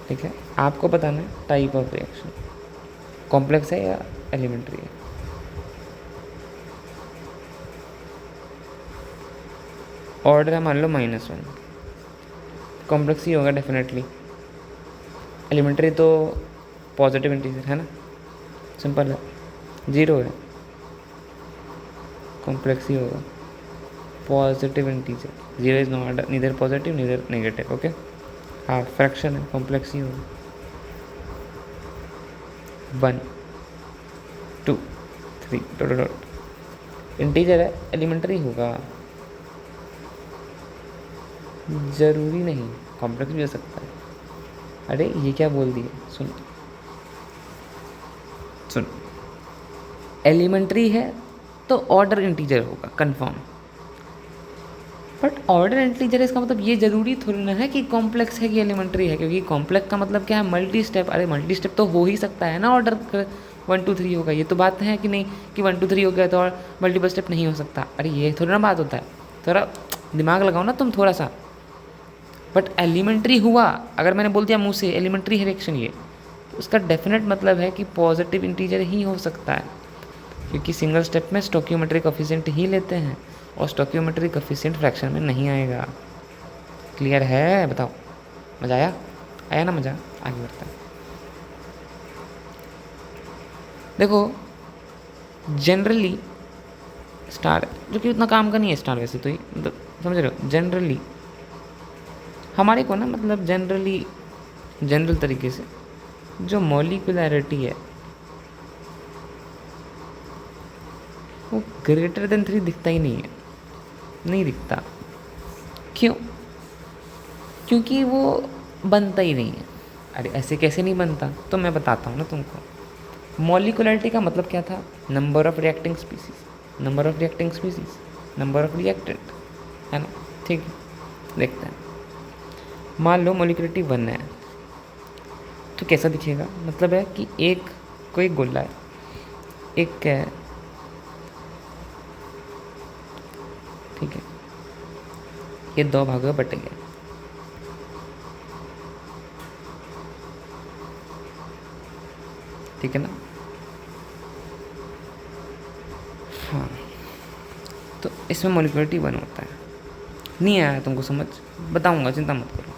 ठीक है। आपको बताना है टाइप ऑफ रिएक्शन कॉम्प्लेक्स है या एलिमेंट्री है। ऑर्डर है मान लो -1, कॉम्प्लेक्स ही होगा डेफिनेटली। एलिमेंट्री तो पॉजिटिव इंटीजर है ना, सिंपल है, जीरो है, कॉम्प्लेक्स ही होगा, positive integer, zero is not neither positive neither negative, okay. हाँ फ्रैक्शन है, कॉम्प्लेक्स ही होगा, 1 2 3 डॉट डॉट, इंटीजर है, एलिमेंट्री होगा, ज़रूरी नहीं, कॉम्प्लेक्स भी हो सकता है। अरे ये क्या बोल दिया, सुन सुन, एलिमेंट्री है तो ऑर्डर इंटीजर होगा कंफर्म, बट ऑर्डर इंटीजर इसका मतलब ये ज़रूरी थोड़ी ना है कि कॉम्प्लेक्स है कि एलिमेंट्री है, क्योंकि कॉम्प्लेक्स का मतलब क्या है, मल्टी स्टेप। अरे मल्टी स्टेप तो हो ही सकता है ना, ऑर्डर 1 2 3 होगा, ये तो बात है कि नहीं कि 1 2 3 हो गया तो और मल्टीपल स्टेप नहीं हो सकता। अरे ये थोड़ा ना बात होता है, थोड़ा दिमाग लगाओ ना तुम थोड़ा सा। बट एलिमेंट्री हुआ, अगर मैंने बोल दिया मुँह से एलिमेंट्री है रिएक्शन ये, तो उसका डेफिनेट मतलब है कि पॉजिटिव इंटीजर ही हो सकता है, क्योंकि सिंगल स्टेप में स्टोकियोमेट्रिक कोफिशिएंट ही लेते हैं और स्टोकियोमेट्रिक कोफिशिएंट फ्रैक्शन में नहीं आएगा। क्लियर है, बताओ, मज़ा आया? आया ना मज़ा? आगे बढ़ता है। देखो जनरली स्टार जो कि उतना काम का नहीं है, स्टार वैसे तो ही मतलब समझ रहे हो, जनरली हमारे को ना मतलब जनरल तरीके से जो मॉलिक्यूलरिटी है वो ग्रेटर देन 3 दिखता ही नहीं है, नहीं दिखता। क्यों? क्योंकि वो बनता ही नहीं है। अरे ऐसे कैसे नहीं बनता, तो मैं बताता हूँ ना तुमको। मॉलिक्यूलरिटी का मतलब क्या था, number of reacting species, number of reacting species, number of reactant, है ना, ठीक है। देखते हैं, मान लो मॉलिक्यूलरिटी 1 है तो कैसा दिखेगा, मतलब है कि एक कोई गोला है, एक है, ठीक है, ये 2 भागों में बट गया। ठीक है ना? हाँ, तो इसमें मॉलिक्यूलरिटी 1 होता है। नहीं आया तुमको समझ? बताऊंगा, चिंता मत करो।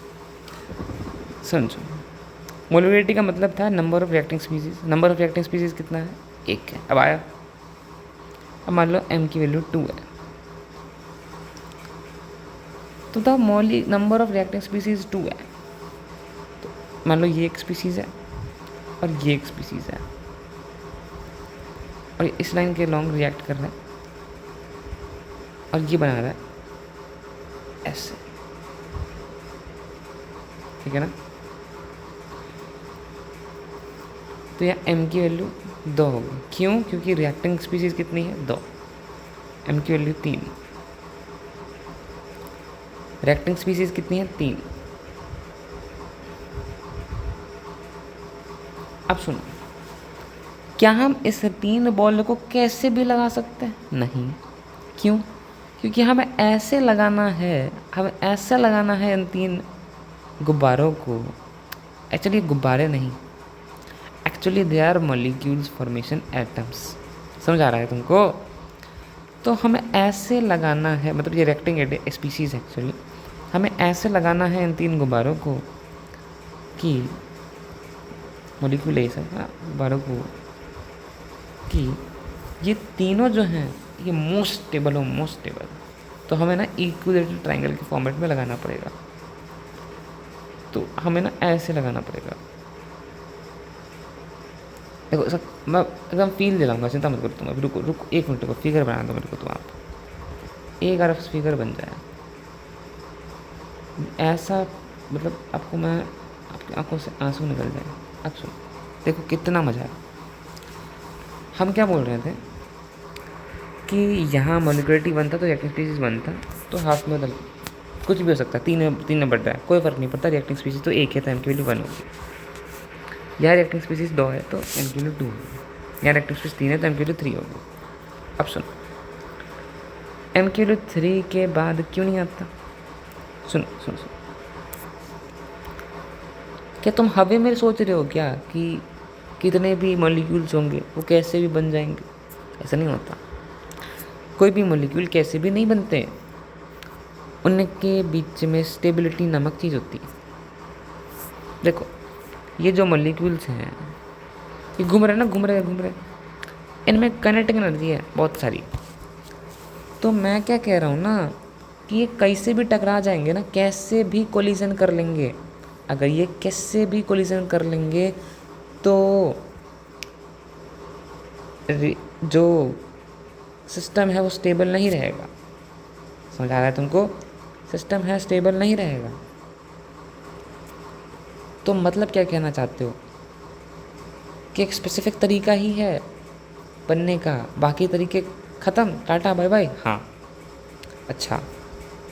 समझो, मॉलिक्यूलरिटी का मतलब था number of reacting species. Number of reacting species कितना है? 1 है। अब आया, अब मान लो m की वैल्यू 2 है, तो the number of reacting species 2 है। तो मान लो ये एक स्पीसीज है और ये एक स्पीसीज है, और इस लाइन के लॉन्ग रिएक्ट कर रहा है और ये बना रहा है ऐसे। ठीक है ना? तो यहाँ m की वैल्यू 2 होगी। क्यों? क्योंकि रिएक्टिंग स्पीसीज कितनी है? 2। m की वैल्यू 3। रिएक्टिंग स्पीसीज कितनी है? 3। अब सुनो, क्या हम इस 3 बॉल को कैसे भी लगा सकते हैं? नहीं। क्यों? क्योंकि हमें ऐसे लगाना है, हमें ऐसे लगाना है इन 3 गुब्बारों को। एक्चुअली गुब्बारे नहीं, actually they are molecules formation atoms. समझ आ रहा है तुमको? तो हमें ऐसे लगाना है, मतलब ये रिएक्टिंग स्पीसीज एक्चुअली हमें ऐसे लगाना है इन 3 गुब्बारों को कि मॉलिक्यूल ऐसा गुब्बारों को कि ये तीनों जो हैं ये मोस्ट स्टेबल हो, मोस्ट स्टेबल। तो हमें ना इक्विलेटरल ट्रायंगल के फॉर्मेट में लगाना पड़ेगा। तो हमें ना ऐसे लगाना पड़ेगा। देखो सर, मैं एकदम फील दिलाऊंगा, चिंता मत करो तुम। अभी रुको रुको 1 मिनट को, फिगर बना दो मेरे को। तो आप एक अरब फिगर बन जाए ऐसा, मतलब आपको मैं, आपकी आंखों से आंसू निकल जाए। अब सुनो, देखो कितना मज़ा है। हम क्या बोल रहे थे कि यहाँ मॉलिक्यूलरिटी 1 था तो रिएक्टिंग स्पीसीज 1 था, तो हाफ में बदल कुछ भी हो सकता है। 3 में बढ़ रहा है, कोई फ़र्क नहीं पड़ता। रिएक्टिंग स्पीसीज तो 1 है तो m की वैल्यू 1 होगी। यहाँ रिएक्टिंग स्पीसीज 2 है तो m की वैल्यू 2 होगी। यहाँ रिएक्टिंग स्पीसीज 3 है तो m की वैल्यू 3 होगी। अब सुनो, m की वैल्यू 3 के बाद क्यों नहीं आता? सुनो सुनो सुनो, क्या तुम हवा में सोच रहे हो क्या कि कितने भी मॉलिक्यूल्स होंगे वो कैसे भी बन जाएंगे? ऐसा नहीं होता। कोई भी मॉलिक्यूल कैसे भी नहीं बनते, उनके बीच में स्टेबिलिटी नामक चीज़ होती है। देखो ये जो मॉलिक्यूल्स हैं ये घूम रहे ना, घूम रहे, इनमें काइनेटिक एनर्जी है बहुत सारी। तो मैं क्या कह रहा हूँ ना कि ये कैसे भी टकरा जाएंगे ना, कैसे भी कोलिजन कर लेंगे। अगर ये कैसे भी कोलिजन कर लेंगे तो जो सिस्टम है वो स्टेबल नहीं रहेगा। समझ आ रहा है तुमको? सिस्टम है स्टेबल नहीं रहेगा। तो मतलब क्या कहना चाहते हो कि एक स्पेसिफिक तरीका ही है बनने का, बाकी तरीके ख़त्म, टाटा बाय बाय? हाँ। अच्छा,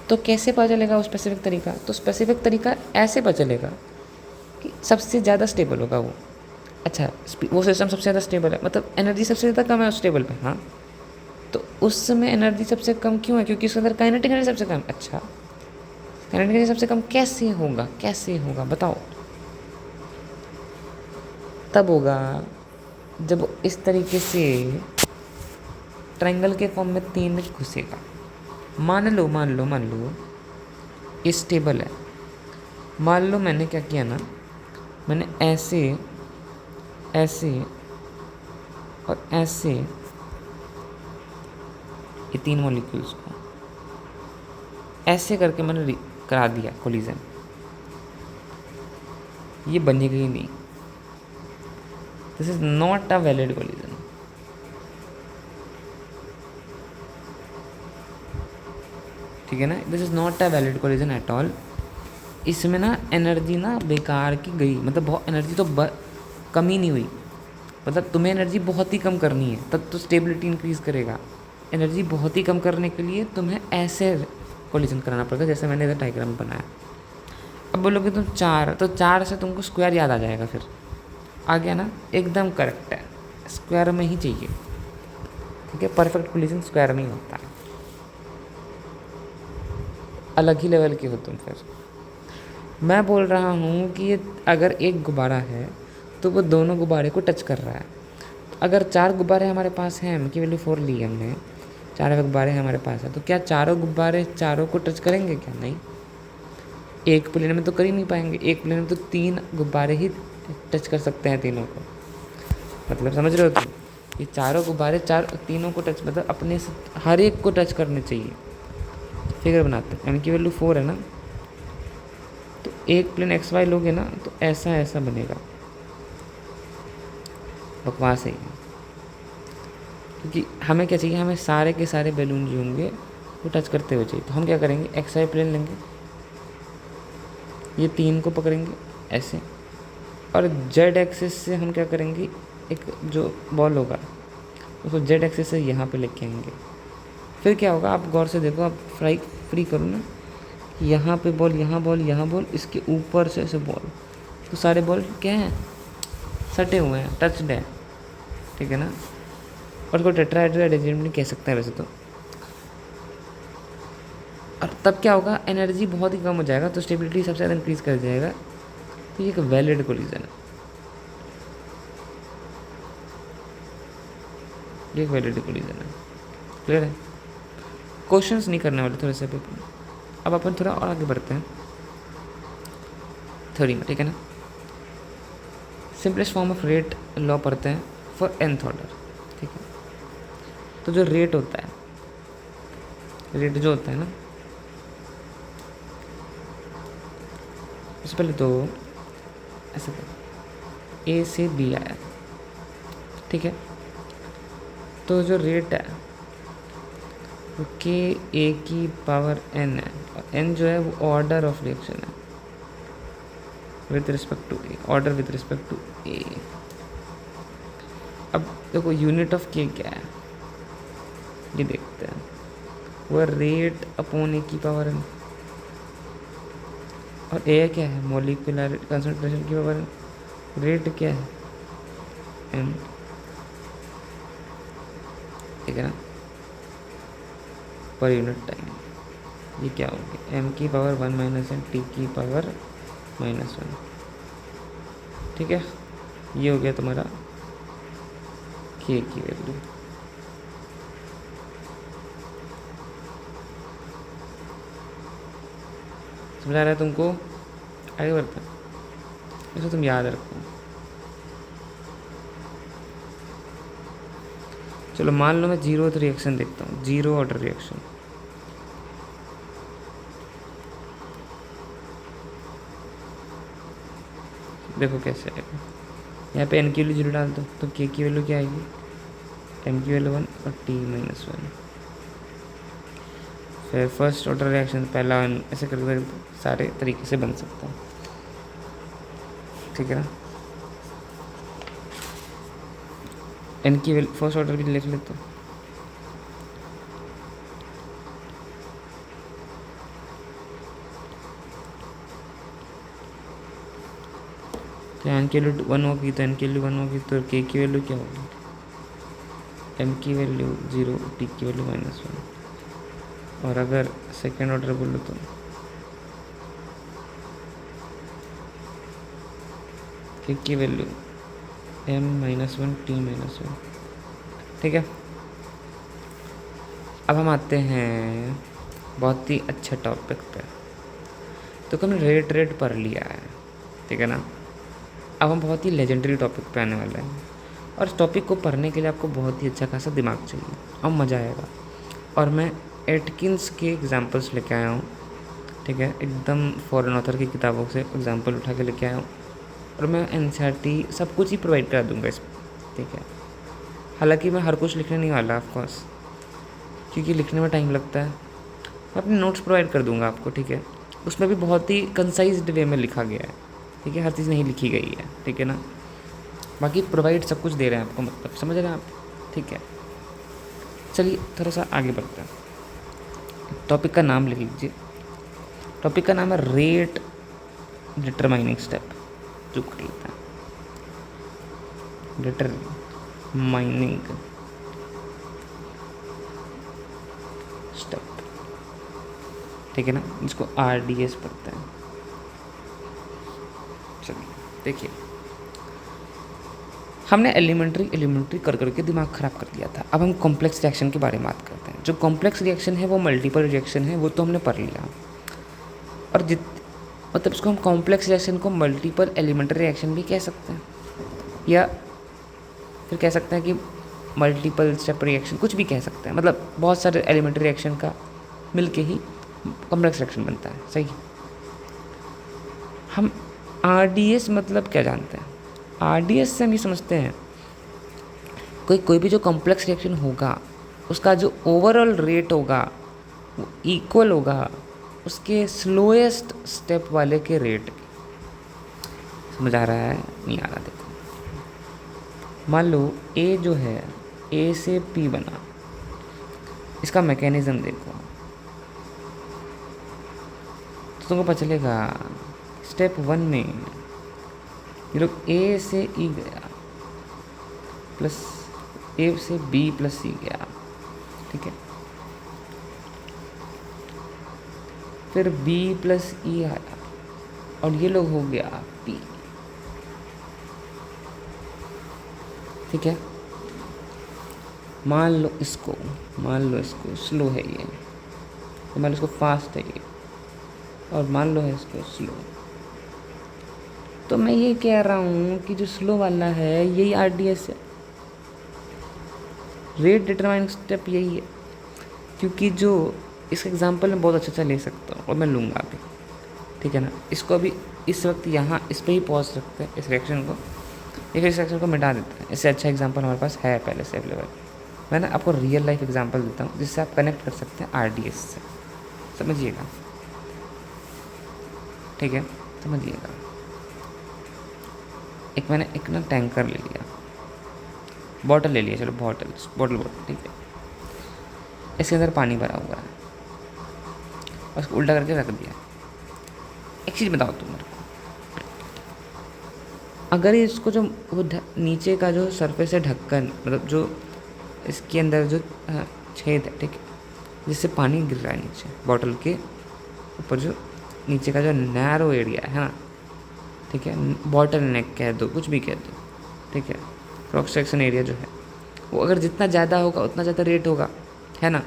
तो कैसे पता चलेगा वो स्पेसिफिक तरीका? तो स्पेसिफिक तरीका ऐसे पता चलेगा कि सबसे ज़्यादा स्टेबल होगा वो। अच्छा, वो सिस्टम सबसे ज़्यादा स्टेबल है, मतलब एनर्जी सबसे ज़्यादा कम है उस स्टेबल पे। हाँ, तो उस समय एनर्जी सबसे कम क्यों है? क्योंकि उसके अंदर काइनेटिक एनर्जी सबसे कम। अच्छा, काइनेटिक एनर्जी सबसे कम कैसे होगा? कैसे होगा बताओ? तब होगा जब इस तरीके से ट्रायंगल के फॉर्म में 3 घुसेगा। मान लो ये स्टेबल है। मान लो मैंने क्या किया ना, मैंने ऐसे ऐसे और ऐसे ये 3 मॉलिक्यूल्स को ऐसे करके मैंने करा दिया कोलिजन। ये बनेगा ही नहीं। This is not a valid collision. ठीक है ना? This is not a valid collision at all. इसमें ना एनर्जी ना बेकार की गई, मतलब बहुत एनर्जी तो कम ही नहीं हुई। मतलब तुम्हें एनर्जी बहुत ही कम करनी है तब तो स्टेबिलिटी इंक्रीज़ करेगा। एनर्जी बहुत ही कम करने के लिए तुम्हें ऐसे कोलिजन कराना पड़ेगा जैसे मैंने इधर डायग्राम बनाया। अब बोलोगे तुम 4, तो 4 से तुमको स्क्वायर याद आ जाएगा। फिर आ गया ना? एकदम करेक्ट है, स्क्वायर में ही चाहिए। ठीक है, परफेक्ट कोलिजन स्क्वायर में ही होता है। अलग ही लेवल के हो तुम फिर। मैं बोल रहा हूँ कि ये अगर एक गुब्बारा है तो वो दोनों गुब्बारे को टच कर रहा है। अगर 4 गुब्बारे हमारे पास हैं, की वैल्यू 4 ली हमने, 4 गुब्बारे हमारे पास है, तो क्या चारों गुब्बारे चारों को टच करेंगे क्या? नहीं, एक प्लेन में तो कर ही नहीं पाएंगे। एक प्लेन में तो 3 गुब्बारे ही टच कर सकते हैं तीनों को। मतलब समझ रहे हो तुम? ये चारों गुब्बारे तीनों को टच, मतलब अपने से हर एक को टच करने चाहिए। फिगर बनाते हैं, एम की वैल्यू 4 है ना, तो एक प्लेन एक्स वाई लोगे ना तो ऐसा ऐसा बनेगा। बकवास है ये। क्योंकि हमें क्या चाहिए, हमें सारे के सारे बैलून जो होंगे वो टच करते हुए चाहिए। तो हम क्या करेंगे, एक्स वाई प्लेन लेंगे, ये 3 को पकड़ेंगे ऐसे, और जेड एक्सिस से हम क्या करेंगे, एक जो बॉल होगा उसको जेड एक्सिस से यहाँ पे लेके आएंगे। फिर क्या होगा, आप गौर से देखो, आप फ्री करो ना, यहाँ पे बॉल, यहाँ बॉल, यहाँ बॉल, इसके ऊपर से ऐसे बॉल, तो सारे बॉल क्या हैं, सटे हुए हैं, टच्ड है, ठीक है ना। और उसको टेट्राहेड्रल अरेंजमेंट कह सकते हैं वैसे तो। और तब क्या होगा, एनर्जी बहुत ही कम हो जाएगा, तो स्टेबिलिटी सबसे ज़्यादा इंक्रीज़ कर जाएगा। तो ये एक वैलिड कोलिजन है, ये एक वैलिड कोलिजन है। क्लियर है? क्वेश्चंस नहीं करने वाले थोड़े से पेपर में। अब अपन थोड़ा और आगे बढ़ते हैं थ्योरी में, ठीक है ना। Simplest form of rate law पढ़ते हैं फॉर nth ऑर्डर, ठीक है। तो जो रेट होता है, रेट जो होता है ना, उससे पहले तो ऐसे कर, ए से बी आया, ठीक है। तो जो रेट है वो के ए की पावर n है, और n जो है वो ऑर्डर ऑफ रिएक्शन है with respect to A, order with respect to A. अब देखो यूनिट ऑफ के क्या है, ये देखते हैं, वो रेट अपॉन ए की पावर n, और ए क्या है, मॉलिक्यूलर कंसंट्रेशन की पावर n। रेट क्या है, n, ठीक है ना, पर यूनिट टाइम। ये क्या होगी, m की पावर 1 माइनस n, t की पावर -1, ठीक है। ये हो गया तुम्हारा k की वैल्यू। समझ आ रहा है तुमको? आगे बढ़ते हैं, ऐसा तुम याद रखो। चलो मान लो मैं 0th रिएक्शन देखता हूँ, 0 ऑर्डर रिएक्शन। देखो कैसे आएगा, यहाँ पे n की वैल्यू 0 डाल दो तो k की वैल्यू क्या आएगी, m की वैल्यू 1 और t -1। फिर फर्स्ट ऑर्डर रिएक्शन पहला 1, ऐसे करके सारे तरीके से बन सकता है, ठीक है ना। n की वैल्यू फर्स्ट ऑर्डर भी लिख लेते हो, तो n की वैल्यू 1 होगी, तो n की वैल्यू 1 होगी, तो k की वैल्यू क्या होगी, m की वैल्यू 0, t की वैल्यू -1। और अगर सेकेंड ऑर्डर बोलो तो k की वैल्यू m -1 t -1, ठीक है। अब हम आते हैं बहुत ही अच्छे टॉपिक पे। तो हमने रेट पढ़ लिया है, ठीक है ना। अब हम बहुत ही लेजेंडरी टॉपिक पे आने वाले हैं, और इस टॉपिक को पढ़ने के लिए आपको बहुत ही अच्छा खासा दिमाग चाहिए और मज़ा आएगा। और मैं एटकिंस के एग्जांपल्स लेके आया हूँ, ठीक है, एकदम फॉरेन ऑथर की किताबों से एग्जांपल उठा के लेके आया हूँ, और मैं एनसीईआरटी सब कुछ ही प्रोवाइड करा दूँगा इस, ठीक है। हालांकि मैं हर कुछ लिखने नहीं वाला ऑफकोर्स, क्योंकि लिखने में टाइम लगता है। मैं अपने नोट्स प्रोवाइड कर दूँगा आपको, ठीक है। उसमें भी बहुत ही कंसाइज्ड वे में लिखा गया है, ठीक है, हर चीज़ नहीं लिखी गई है, ठीक है ना। बाकी प्रोवाइड सब कुछ दे रहे हैं आपको, मतलब समझ रहे हैं आप, ठीक है। चलिए थोड़ा सा आगे बढ़ते हैं। टॉपिक का नाम लिख लीजिए, टॉपिक का नाम है रेट डिटरमाइनिंग स्टेप। जो कर लेते हैं, डिटरमाइनिंग स्टेप, ठीक है ना, जिसको RDS पढ़ते हैं। चलिए देखिए, हमने एलिमेंट्री कर करके दिमाग ख़राब कर दिया था। अब हम कॉम्प्लेक्स रिएक्शन के बारे में बात करते हैं। जो कॉम्प्लेक्स रिएक्शन है वो मल्टीपल रिएक्शन है, वो तो हमने पढ़ लिया। और मतलब इसको हम कॉम्प्लेक्स रिएक्शन को मल्टीपल एलिमेंट्री रिएक्शन भी कह सकते हैं, या फिर कह सकते हैं कि मल्टीपल स्टेप रिएक्शन, कुछ भी कह सकते हैं। मतलब बहुत सारे एलिमेंट्री रिएक्शन का मिलके ही कॉम्प्लेक्स रिएक्शन बनता है। सही। हम RDS मतलब क्या जानते हैं? RDS से हम ये समझते हैं कोई भी जो कॉम्प्लेक्स रिएक्शन होगा उसका जो ओवरऑल रेट होगा वो इक्वल होगा उसके स्लोएस्ट स्टेप वाले के रेट। समझ आ रहा है? नहीं आ रहा? देखो, मान लो A जो है, A से P बना, इसका मैकेनिज्म देखो तो तुमको पता चलेगा स्टेप 1 में ये लोग A से E गया प्लस A से B प्लस C गया, ठीक है। फिर B प्लस E आया और ये लोग हो गया P, ठीक है। मान लो इसको स्लो है ये, तो मान लो इसको फास्ट है ये, और मान लो है इसको स्लो। तो मैं ये कह रहा हूँ कि जो स्लो वाला है यही RDS है, रेट डिटरमाइनिंग स्टेप यही है। क्योंकि जो इस एग्जांपल में बहुत अच्छा ले सकता हूँ और मैं लूँगा अभी, ठीक है ना। इसको अभी इस वक्त यहाँ इस पर ही पॉज रखते हैं, इस रिएक्शन को, या फिर इस रिएक्शन को मिटा देते हैं। इससे अच्छा एग्जांपल हमारे पास है पहले से अवेलेबल। मैं ना आपको रियल लाइफ एग्जांपल देता हूँ जिससे आप कनेक्ट कर सकते हैं RDS से। समझिएगा, ठीक है, समझिएगा। मैंने एक ना टैंकर ले लिया, बॉटल ले लिया, चलो बॉटल, ठीक है। इसके अंदर पानी भरा हुआ है और उसको उल्टा करके रख दिया। एक चीज़ बताओ तुम मेरे को, अगर इसको जो वो नीचे का जो सरफेस है, ढक्कन, मतलब जो इसके अंदर जो छेद है, ठीक है, जिससे पानी गिर रहा है नीचे, बॉटल के ऊपर जो नीचे का जो नैरो एरिया है ना, ठीक है, बॉटल नेक कह दो, कुछ भी कह दो, ठीक है, क्रॉस सेक्शन एरिया जो है वो अगर जितना ज़्यादा होगा उतना ज़्यादा रेट होगा, है ना।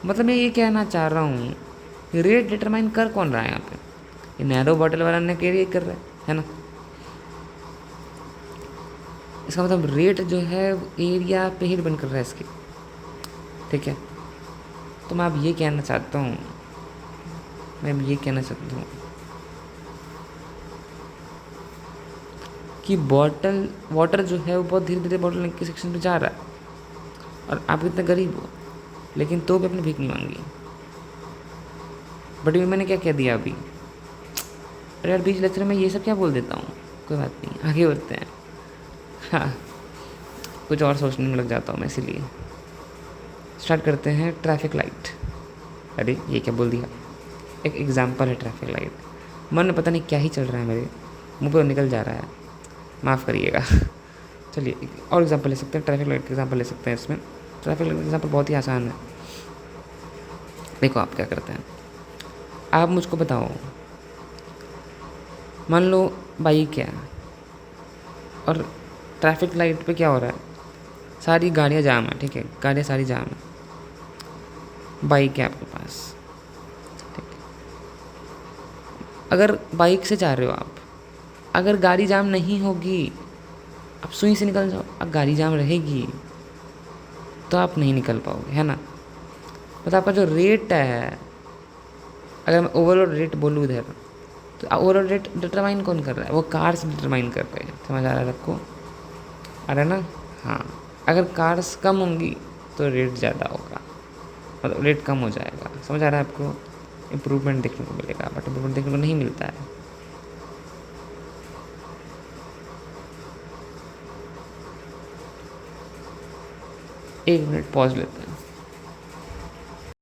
मतलब मैं ये कहना चाह रहा हूँ, रेट डिटरमाइन कर कौन रहा है यहाँ पे? ये नैरो बॉटल वाला नेक एरिया कर रहा है ना। इसका मतलब रेट जो है एरिया पे ही डिपेंड कर रहा है इसके, ठीक है। तो मैं अब ये कहना चाहता हूँ कि वाटर जो है वो बहुत धीरे धीरे बॉटल नेक के सेक्शन पे जा रहा है, और आप इतने गरीब हो लेकिन तो भी अपनी भीख नहीं मांगी। बट मैंने क्या कह दिया अभी? अरे यार, बीच लेक्चर में ये सब क्या बोल देता हूँ, कोई बात नहीं, आगे बढ़ते हैं। हाँ, कुछ और सोचने में लग जाता हूँ मैं, इसीलिए स्टार्ट करते हैं। ट्रैफिक लाइट, अरे ये क्या बोल दिया? एक एग्जांपल है ट्रैफिक लाइट। मन में पता नहीं क्या ही चल रहा है, मेरे मुंह पर निकल जा रहा है, माफ़ करिएगा। चलिए एक और एग्जांपल ले सकते हैं, ट्रैफिक लाइट का एग्जांपल ले सकते हैं। इसमें ट्रैफिक लाइट का एग्जांपल बहुत ही आसान है। देखो आप क्या करते हैं, आप मुझको बताओ, मान लो बाइक है और ट्रैफिक लाइट पे क्या हो रहा है, सारी गाड़ियाँ जाम है, ठीक है, गाड़ियाँ सारी जाम है, बाइक है आपके पास, ठीक है। अगर बाइक से जा रहे हो आप, अगर गाड़ी जाम नहीं होगी, आप सुई से निकल जाओ, अब गाड़ी जाम रहेगी तो आप नहीं निकल पाओगे, है ना। मतलब आपका जो रेट है, अगर मैं ओवरऑल रेट बोलूँ इधर, तो ओवरऑल रेट डिटरमाइन कौन कर रहा है? वो कार्स डिटरमाइन कर रहे हैं। समझ आ रहा है आपको? आ रहा है ना? हाँ, अगर कार्स कम होंगी तो रेट ज़्यादा होगा, मतलब रेट कम हो जाएगा। समझ आ रहा है आपको? इम्प्रूवमेंट देखने को मिलेगा, बट इम्प्रूवमेंट देखने को नहीं मिलता है। एक मिनट पॉज लेते हैं।